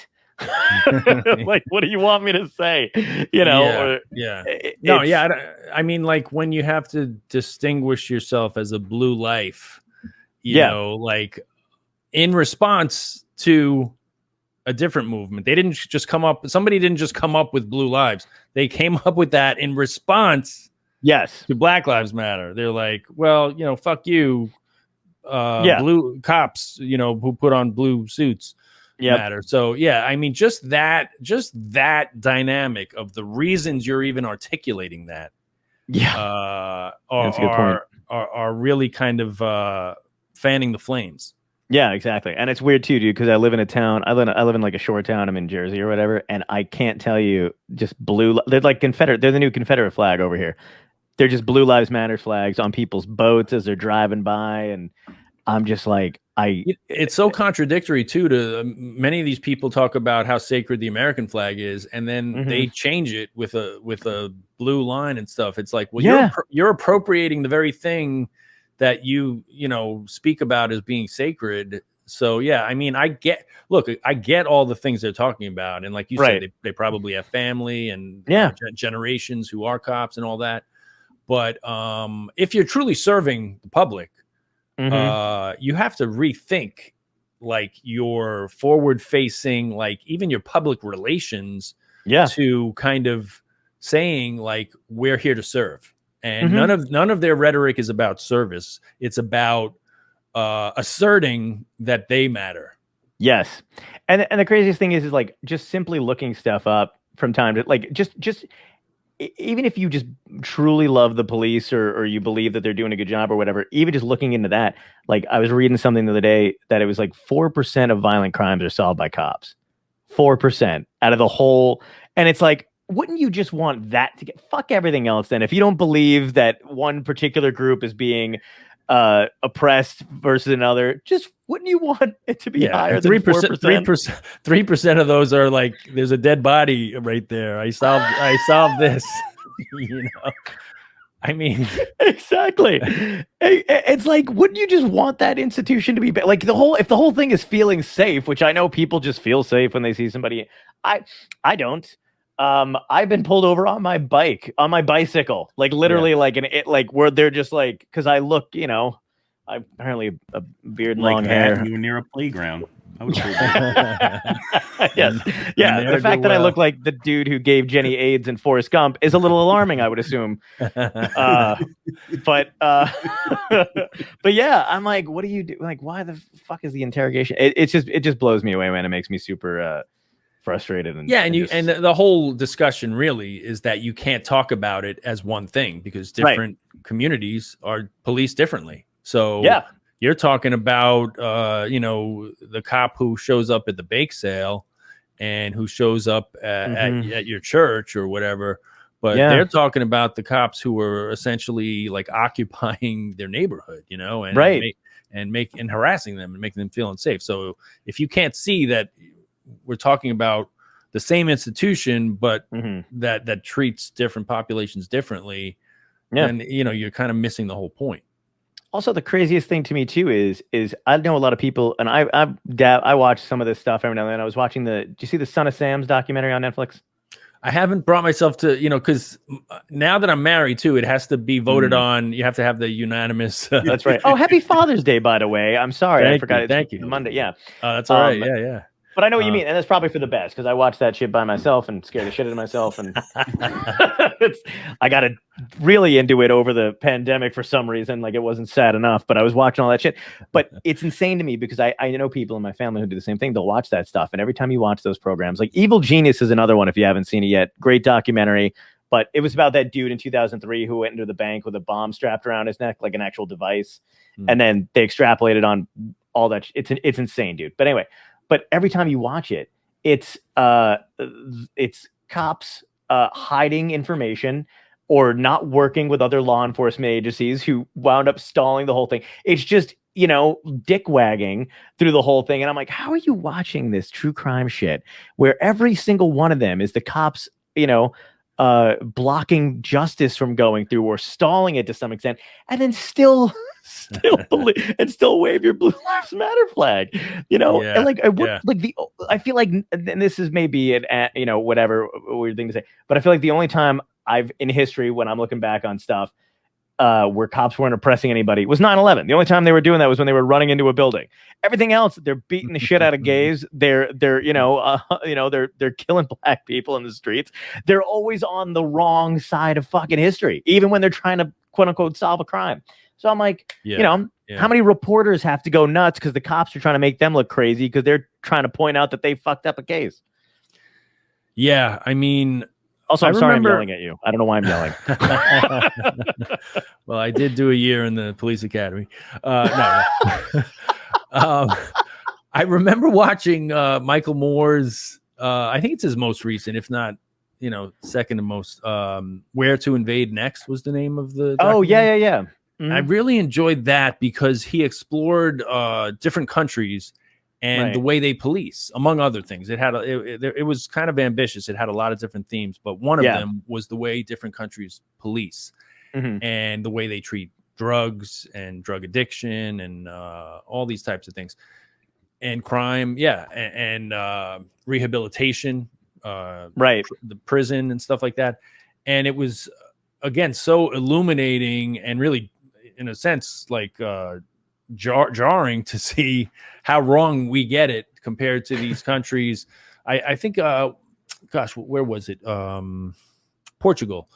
like, what do you want me to say? I mean, like when you have to distinguish yourself as a blue life, like in response to a different movement. Somebody didn't just come up with Blue Lives. They came up with that in response to Black Lives Matter. They're like, well, fuck you, blue cops, who put on blue suits. Matter. So I mean, just that dynamic of the reasons you're even articulating that, are really kind of fanning the flames. Yeah, exactly. And it's weird too, dude, because I live in a town. I live in like a shore town. I'm in Jersey or whatever, and I can't tell you, just blue. They're like Confederate. They're the new Confederate flag over here. They're just Blue Lives Matter flags on people's boats as they're driving by, and I'm just like, it's so contradictory too to many of these people talk about how sacred the American flag is, and then they change it with a blue line and stuff. It's like, well, you're appropriating the very thing that you speak about as being sacred. So yeah, I mean, I get all the things they're talking about, and like you said, they probably have family and generations who are cops and all that. But if you're truly serving the public, you have to rethink like your forward facing, like even your public relations, to kind of saying like, we're here to serve. And none of their rhetoric is about service. It's about asserting that they matter. Yes. And the craziest thing is like just simply looking stuff up from time to like just even if you just truly love the police or you believe that they're doing a good job or whatever, even just looking into that, like I was reading something the other day that it was like 4% of violent crimes are solved by cops. 4% out of the whole. And it's like, wouldn't you just want that to get fuck everything else then? If you don't believe that one particular group is being oppressed versus another, just wouldn't you want it to be higher than 4%? 3% of those are like, there's a dead body right there. I solved this. I mean, exactly. It's like, wouldn't you just want that institution to be like if the whole thing is feeling safe, which I know people just feel safe when they see somebody. I don't. I've been pulled over on my bicycle, like literally like where they're just like, because I look, I apparently a beard and like long that, hair. You were near a playground. I would yes. Yeah. The fact that I look like the dude who gave Jenny AIDS in Forrest Gump is a little alarming, I would assume. But yeah, I'm like, what do you do? Like, why the fuck is the interrogation? It just blows me away, man. It makes me super frustrated. And the whole discussion really is that you can't talk about it as one thing because different communities are policed differently. So you're talking about the cop who shows up at the bake sale and who shows up at your church or whatever, but they're talking about the cops who are essentially like occupying their neighborhood, and harassing them and making them feel unsafe. So if you can't see that we're talking about the same institution, but that treats different populations differently, then you're kind of missing the whole point. Also, the craziest thing to me too is I know a lot of people, and I watch some of this stuff every now and then. I was watching do you see the Son of Sam's documentary on Netflix? I haven't brought myself to, because now that I'm married too, it has to be voted on. You have to have the unanimous. That's right. Oh, happy Father's Day, by the way. I'm sorry, I forgot. Thank you. Monday. Yeah. That's all right. Yeah. But I know what you mean, and that's probably for the best because I watched that shit by myself and scared the shit out of myself, and I got really into it over the pandemic for some reason. Like it wasn't sad enough, but I was watching all that shit. But it's insane to me because I know people in my family who do the same thing. They'll watch that stuff, and every time you watch those programs, like Evil Genius is another one if you haven't seen it yet. Great documentary. But it was about that dude in 2003 who went into the bank with a bomb strapped around his neck, like an actual device, and then they extrapolated on all that. It's insane, dude. But anyway. But every time you watch it, it's cops hiding information or not working with other law enforcement agencies who wound up stalling the whole thing. It's just, dick wagging through the whole thing. And I'm like, how are you watching this true crime shit where every single one of them is the cops, blocking justice from going through or stalling it to some extent, and then still believe and still wave your Blue Lives Matter flag, and like I feel like, and this is maybe whatever weird thing to say, but I feel like the only time in history when I'm looking back on stuff where cops weren't oppressing anybody was 9/11. The only time they were doing that was when they were running into a building. Everything else, they're beating the shit out of gays. They're killing black people in the streets. They're always on the wrong side of fucking history, even when they're trying to quote unquote solve a crime. So I'm like, how many reporters have to go nuts because the cops are trying to make them look crazy because they're trying to point out that they fucked up a case? Yeah, I mean, also, I'm sorry I'm yelling at you. I don't know why I'm yelling. Well, I did do a year in the police academy. No. I remember watching Michael Moore's, I think it's his most recent, if not, second to most, Where to Invade Next was the name of the documentary. Oh, yeah. I really enjoyed that because he explored different countries and the way they police, among other things. It had it was kind of ambitious. It had a lot of different themes, but one of them was the way different countries police and the way they treat drugs and drug addiction and all these types of things, and crime, and rehabilitation, the prison and stuff like that. And it was, again, so illuminating and really, in a sense, like jarring to see how wrong we get it compared to these countries. I think, gosh, where was it? Portugal,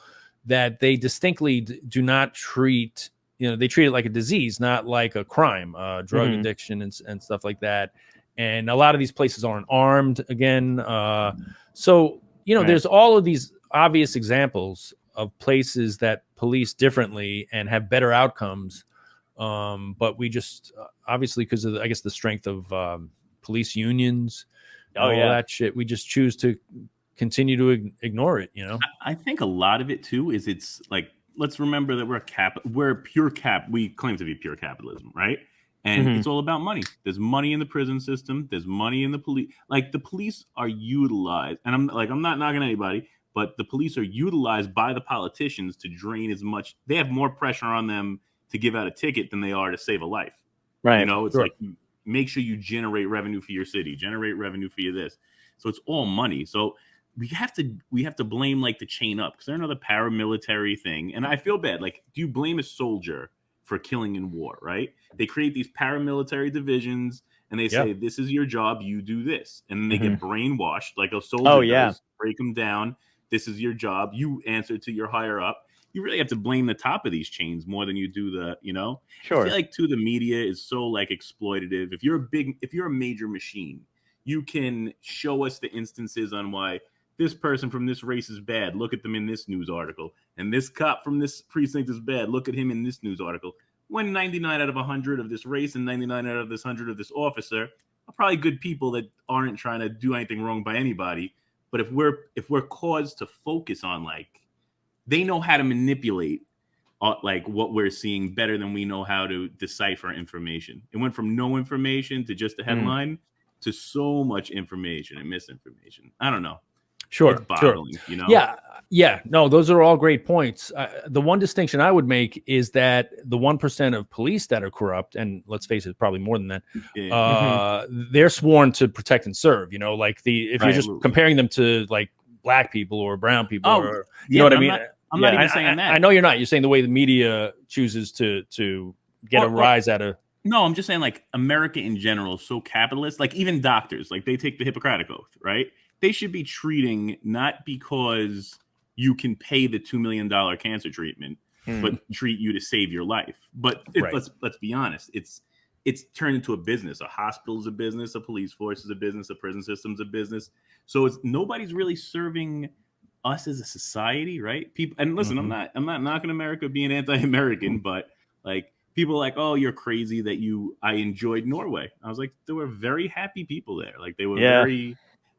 that they distinctly do not treat, they treat it like a disease, not like a crime, drug addiction and stuff like that. And a lot of these places aren't armed again. So, there's all of these obvious examples of places that police differently and have better outcomes. But we just obviously, because of I guess the strength of police unions, all that shit, we just choose to continue to ignore it. I think a lot of it too is it's like, let's remember that we claim to be pure capitalism, right? And it's all about money. There's money in the prison system. There's money in the police. Like, the police are utilized, and I'm not knocking anybody, but the police are utilized by the politicians to drain as much. They have more pressure on them to give out a ticket than they are to save a life. Right. It's like, make sure you generate revenue for your city, generate revenue for your this. So it's all money. So we have to blame like the chain up, because they're another paramilitary thing. And I feel bad. Like, do you blame a soldier for killing in war, right? They create these paramilitary divisions and they say, this is your job, you do this. And then they get brainwashed like a soldier does, break them down. This is your job. You answer to your higher up. You really have to blame the top of these chains more than you do the, Sure. I feel like, too, the media is so like exploitative. If you're a major machine, you can show us the instances on why this person from this race is bad. Look at them in this news article. And this cop from this precinct is bad. Look at him in this news article. When 99 out of 100 of this race and 99 out of this 100 of this officer are probably good people that aren't trying to do anything wrong by anybody. But if we're caused to focus on, like, they know how to manipulate like what we're seeing better than we know how to decipher information. It went from no information to just a headline to so much information and misinformation. I don't know. Sure. It's boggling, Yeah. No, those are all great points. The one distinction I would make is that the 1% of police that are corrupt, and let's face it, probably more than that, they're sworn to protect and serve. Like if you're just comparing them to like black people or brown people, or you know what I mean? I'm not even saying that. I know you're not. You're saying the way the media chooses to get a rise out of. No, I'm just saying, like, America in general is so capitalist. Like, even doctors, like, they take the Hippocratic Oath, right? They should be treating, not because you can pay the $2 million cancer treatment, but treat you to save your life. But let's be honest, it's turned into a business. A hospital is a business, a police force is a business, a prison system's a business. So nobody's really serving us as a society, right? People, and listen, I'm not knocking America being anti-American, but like, people are like, oh, you're crazy that I enjoyed Norway. I was like, there were very happy people there. Like, they were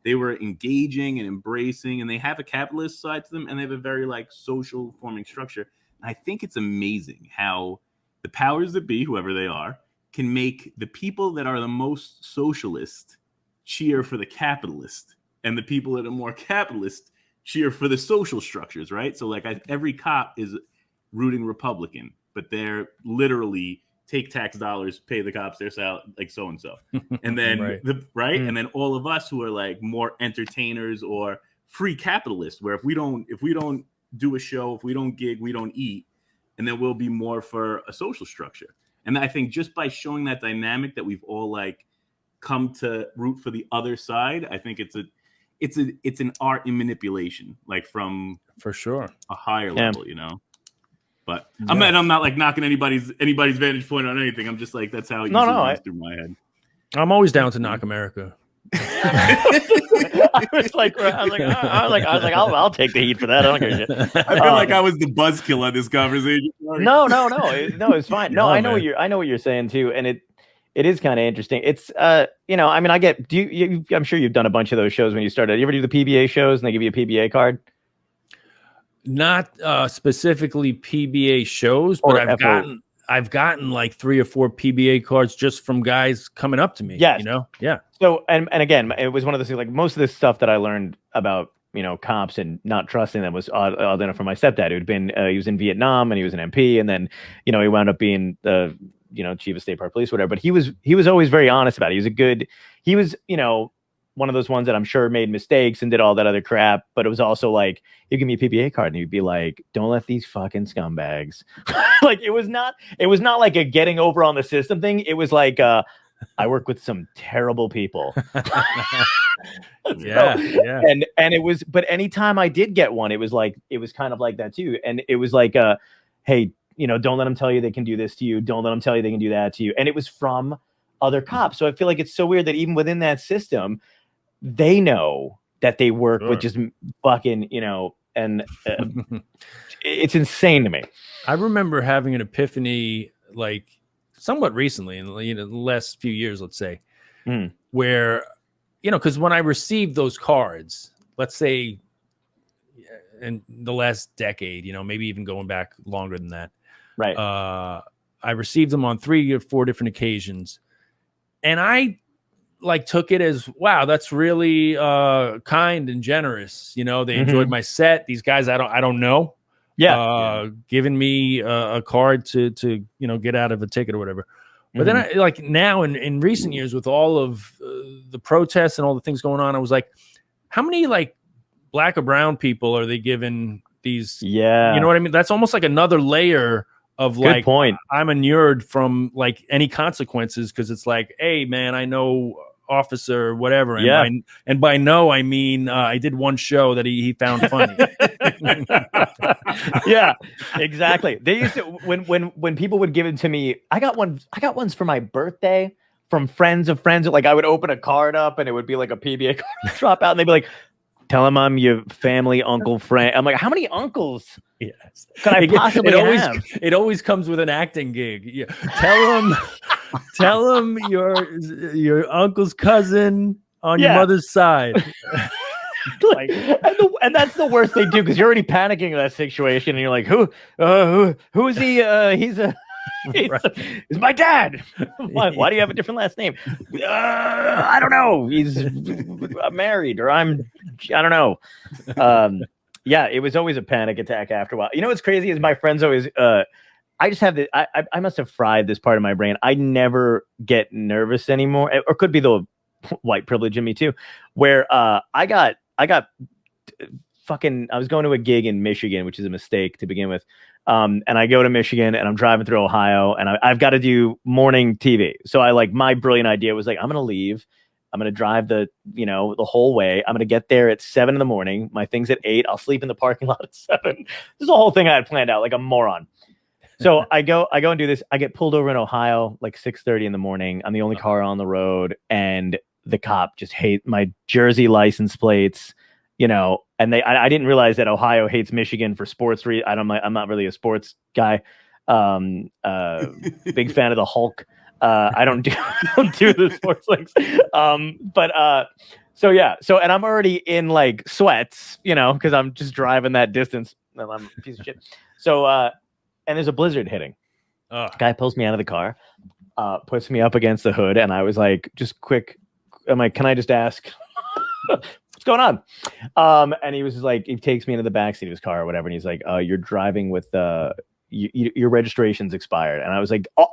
they were engaging and embracing, and they have a capitalist side to them, and they have a very like social forming structure. And I think it's amazing how the powers that be, whoever they are, can make the people that are the most socialist cheer for the capitalist, and the people that are more capitalist cheer for the social structures, right? So like, every cop is rooting Republican, but they're literally take tax dollars, pay the cops their salary, like so and so, and then and then all of us who are like more entertainers or free capitalists, where if we don't do a show, if we don't gig, we don't eat, and then we'll be more for a social structure. And I think just by showing that dynamic that we've all like come to root for the other side, I think it's an art in manipulation, like from for sure a higher level, But I'm not like knocking anybody's vantage point on anything. I'm just like, that's how it runs through my head. I'm always down to knock America. I was like, I'll take the heat for that. I don't give a shit. I feel like I was the buzzkill on this conversation. Sorry. No, it's fine. No, I know what you're saying too, and it is kind of interesting. It's I mean, I get. I'm sure you've done a bunch of those shows when you started. You ever do the PBA shows and they give you a PBA card? Not specifically PBA shows, but I've gotten I've gotten like 3 or 4 PBA cards just from guys coming up to me. Yes. You know? Yeah. So, and again, it was one of those things, like most of this stuff that I learned about, cops and not trusting them was odd enough from my stepdad, who'd been, he was in Vietnam and he was an MP. And then, he wound up being the, chief of state park police, whatever. But he was always very honest about it. He was, one of those ones that I'm sure made mistakes and did all that other crap. But it was also like, you give me a PBA card and you'd be like, don't let these fucking scumbags. Like, it was not like a getting over on the system thing. It was like, I work with some terrible people. Yeah. And it was, but anytime I did get one, it was kind of like that too. And it was like, hey, don't let them tell you they can do this to you. Don't let them tell you they can do that to you. And it was from other cops. So I feel like it's so weird that even within that system, they know that they work with just fucking, and it's insane to me. I remember having an epiphany, like somewhat recently in the last few years, let's say, where, because when I received those cards, let's say in the last decade, maybe even going back longer than that, right? I received them on 3 or 4 different occasions, and I took it as, wow, that's really kind and generous. They enjoyed my set. These guys I don't know. Yeah. Giving me a card to get out of a ticket or whatever. But then I now in recent years with all of the protests and all the things going on, I was like, how many black or brown people are they giving these? Yeah. You know what I mean? That's almost like another layer of Good point. I'm inured from any consequences, because it's like, hey man, I know officer or whatever, and by no I mean I did one show that he found funny. Yeah, exactly. They used to, when people would give it to me, I got ones for my birthday from friends of friends. Like, I would open a card up and it would be like a PBA card drop out, and they'd be like, tell them I'm your family uncle friend. I'm like, how many uncles could I possibly have? It always comes with an acting gig. Yeah. Tell them your uncle's cousin on your mother's side. And that's the worst they do, because you're already panicking in that situation, and you're like, who is he? He's my dad. Why do you have a different last name? I don't know. He's married, or I don't know. Yeah, it was always a panic attack after a while. What's crazy is my friends always. I just have I must have fried this part of my brain. I never get nervous anymore, or could be the white privilege in me too, where I got fucking. I was going to a gig in Michigan, which is a mistake to begin with. And I go to Michigan and I'm driving through Ohio, and I've got to do morning TV. So my brilliant idea was I'm going to leave. I'm going to drive the whole way. I'm going to get there at 7 a.m. My thing's at 8. I'll sleep in the parking lot at 7. This is the whole thing I had planned out like a moron. So I go and do this. I get pulled over in Ohio, 6:30 in the morning. I'm the only car on the road, and the cop just hates my Jersey license plates, and I didn't realize that Ohio hates Michigan for sports I'm not really a sports guy. Big fan of the Hulk. I don't do the sports links. And I'm already in sweats, because I'm just driving that distance, and I'm a piece of shit. So and there's a blizzard hitting. Guy pulls me out of the car, puts me up against the hood, and I was like, just quick. I'm like, can I just ask what's going on? And he was just like, he takes me into the backseat of his car or whatever, and he's like, you're driving with your registration's expired. And I was like, oh.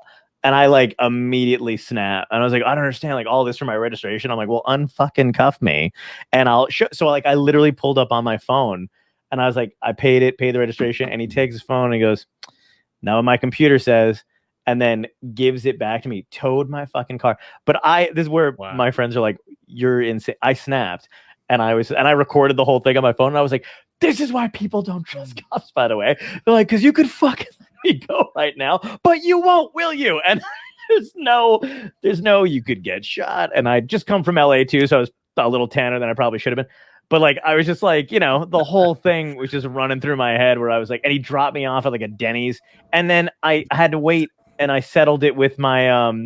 And I immediately snapped, and I was like, I don't understand, all this for my registration. I'm like, well, unfucking cuff me, and I'll show. So I literally pulled up on my phone, and I was like, I paid the registration, and he takes his phone and he goes, now what my computer says, and then gives it back to me, towed my fucking car. But this is where my friends are like, you're insane. I snapped, and I recorded the whole thing on my phone, and I was like, this is why people don't trust cops, by the way. They're like, because you could fucking let me go right now, but you won't, will you? And there's no you could get shot. And I just come from LA too, so I was a little tanner than I probably should have been. But I was just the whole thing was just running through my head, where I was like, and he dropped me off at a Denny's, and then I had to wait, and I settled it with my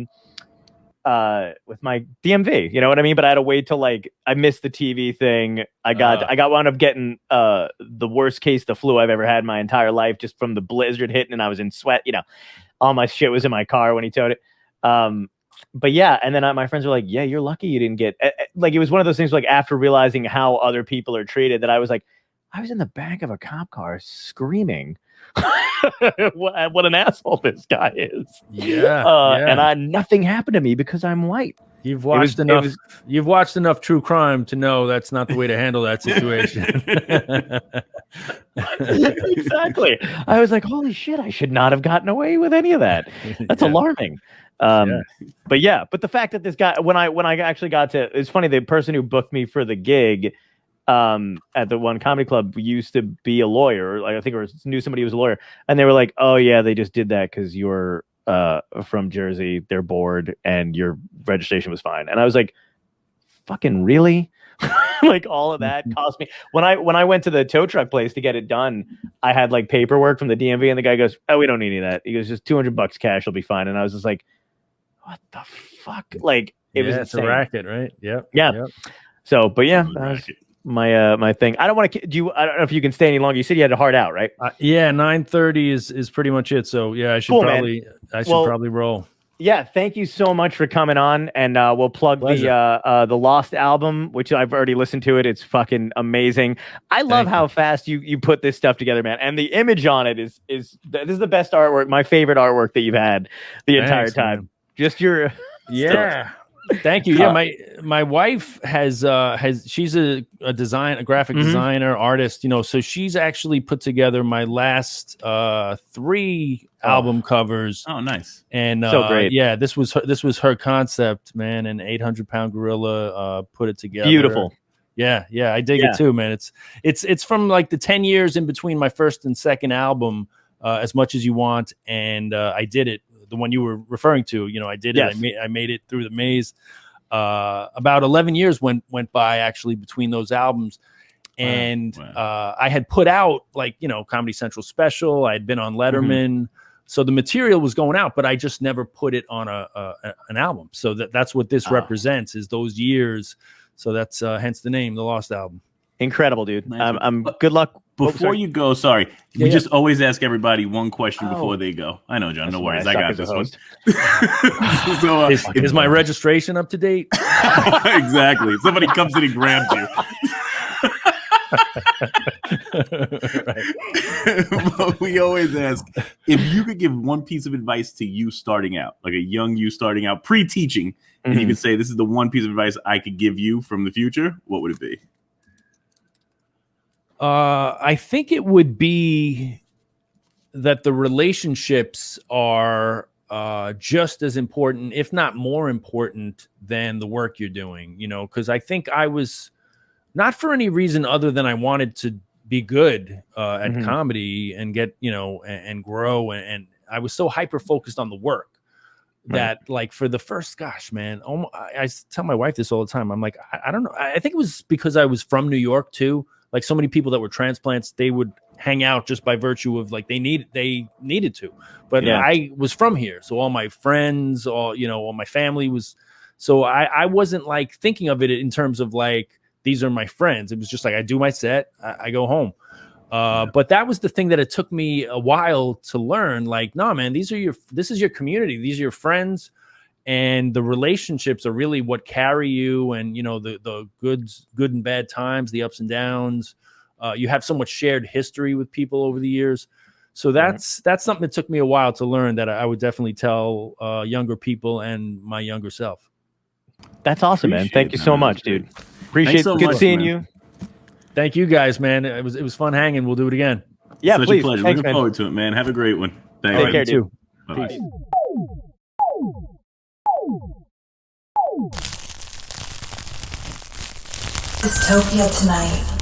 DMV, you know what I mean? But I had to wait till I missed the TV thing. I wound up getting the worst case the flu I've ever had in my entire life, just from the blizzard hitting, and I was in sweat, all my shit was in my car when he towed it. But yeah, and then my friends were like, yeah, you're lucky you didn't get like, it was one of those things like after realizing how other people are treated that I was like, I was in the back of a cop car screaming what an asshole this guy is. And nothing happened to me because I'm white. You've watched enough. You've watched enough true crime to know that's not the way to handle that situation. Exactly. I was like, holy shit, I should not have gotten away with any of that. That's alarming. But the fact that this guy, when I actually got to, it's funny, the person who booked me for the gig at the one comedy club used to be a lawyer. Like I think knew somebody who was a lawyer, and they were like, oh yeah, they just did that because you're from Jersey, they're bored, and your registration was fine. And I was like, fucking really? Like all of that cost me. When I went to the tow truck place to get it done, I had like paperwork from the DMV, and the guy goes, oh, we don't need any of that. He goes, just $200 cash will be fine. And I was just like, what the fuck? Like it was it's a racket, right? Yep. So, but yeah, that was my thing. I don't want to I don't know if you can stay any longer. You said you had a hard out, right? 9:30 is pretty much it. So yeah, I should probably roll. Yeah, thank you so much for coming on, and we'll plug the Lost album, which I've already listened to it. It's fucking amazing. I love how fast you put this stuff together, man. And the image on it is this is the best artwork, my favorite artwork that you've had the entire time. Man. Just your Thank you. Yeah, my wife has she's a graphic designer, artist, so she's actually put together my last 3 album covers. Oh, nice. And so great. Yeah, this was her concept, man. An 800-pound gorilla put it together. Beautiful. Yeah, I dig it too, man. It's from like the 10 years in between my first and second album, As Much As You Want, and I did it. The one you were referring to, I did it. I made it through the maze. About 11 years went by actually between those albums, and I had put out like Comedy Central special. I had been on Letterman, so the material was going out, but I just never put it on an album. So that's what this represents, is those years. So that's hence the name, the Lost Album. Incredible, dude. I'm good luck. Before you go, sorry, we just always ask everybody one question before they go. I know, John. No worries, I got this one. So, is my registration up to date? Exactly. Somebody comes in and grabs you. But we always ask, if you could give one piece of advice to you starting out, like a young you starting out, pre-teaching, and you could say, this is the one piece of advice I could give you from the future, what would it be? I think it would be that the relationships are just as important, if not more important, than the work you're doing, because I think I was, not for any reason other than I wanted to be good at comedy and get, and grow. And I was so hyper-focused on the work that like for the first, I tell my wife this all the time. I'm like, I don't know. I think it was because I was from New York too. Like so many people that were transplants, they would hang out just by virtue of like they needed to. But I was from here, so all my friends, all my family was. So I wasn't like thinking of it in terms of like these are my friends. It was just like I do my set, I go home. But that was the thing that it took me a while to learn. Like, no, man, this is your community. These are your friends. And the relationships are really what carry you, and the good and bad times, the ups and downs. You have so much shared history with people over the years, so that's something that took me a while to learn. That I would definitely tell younger people and my younger self. That's awesome, man. Thank you so much, dude. Appreciate it. Good seeing you. Thanit you guys, man. It was fun hanging. We'll do it again. Yeah, such please. a pleasure. Thanks, Looking forward to it, man. Have a great one. Thanks. Take care, dude. Peace. Dystopia tonight.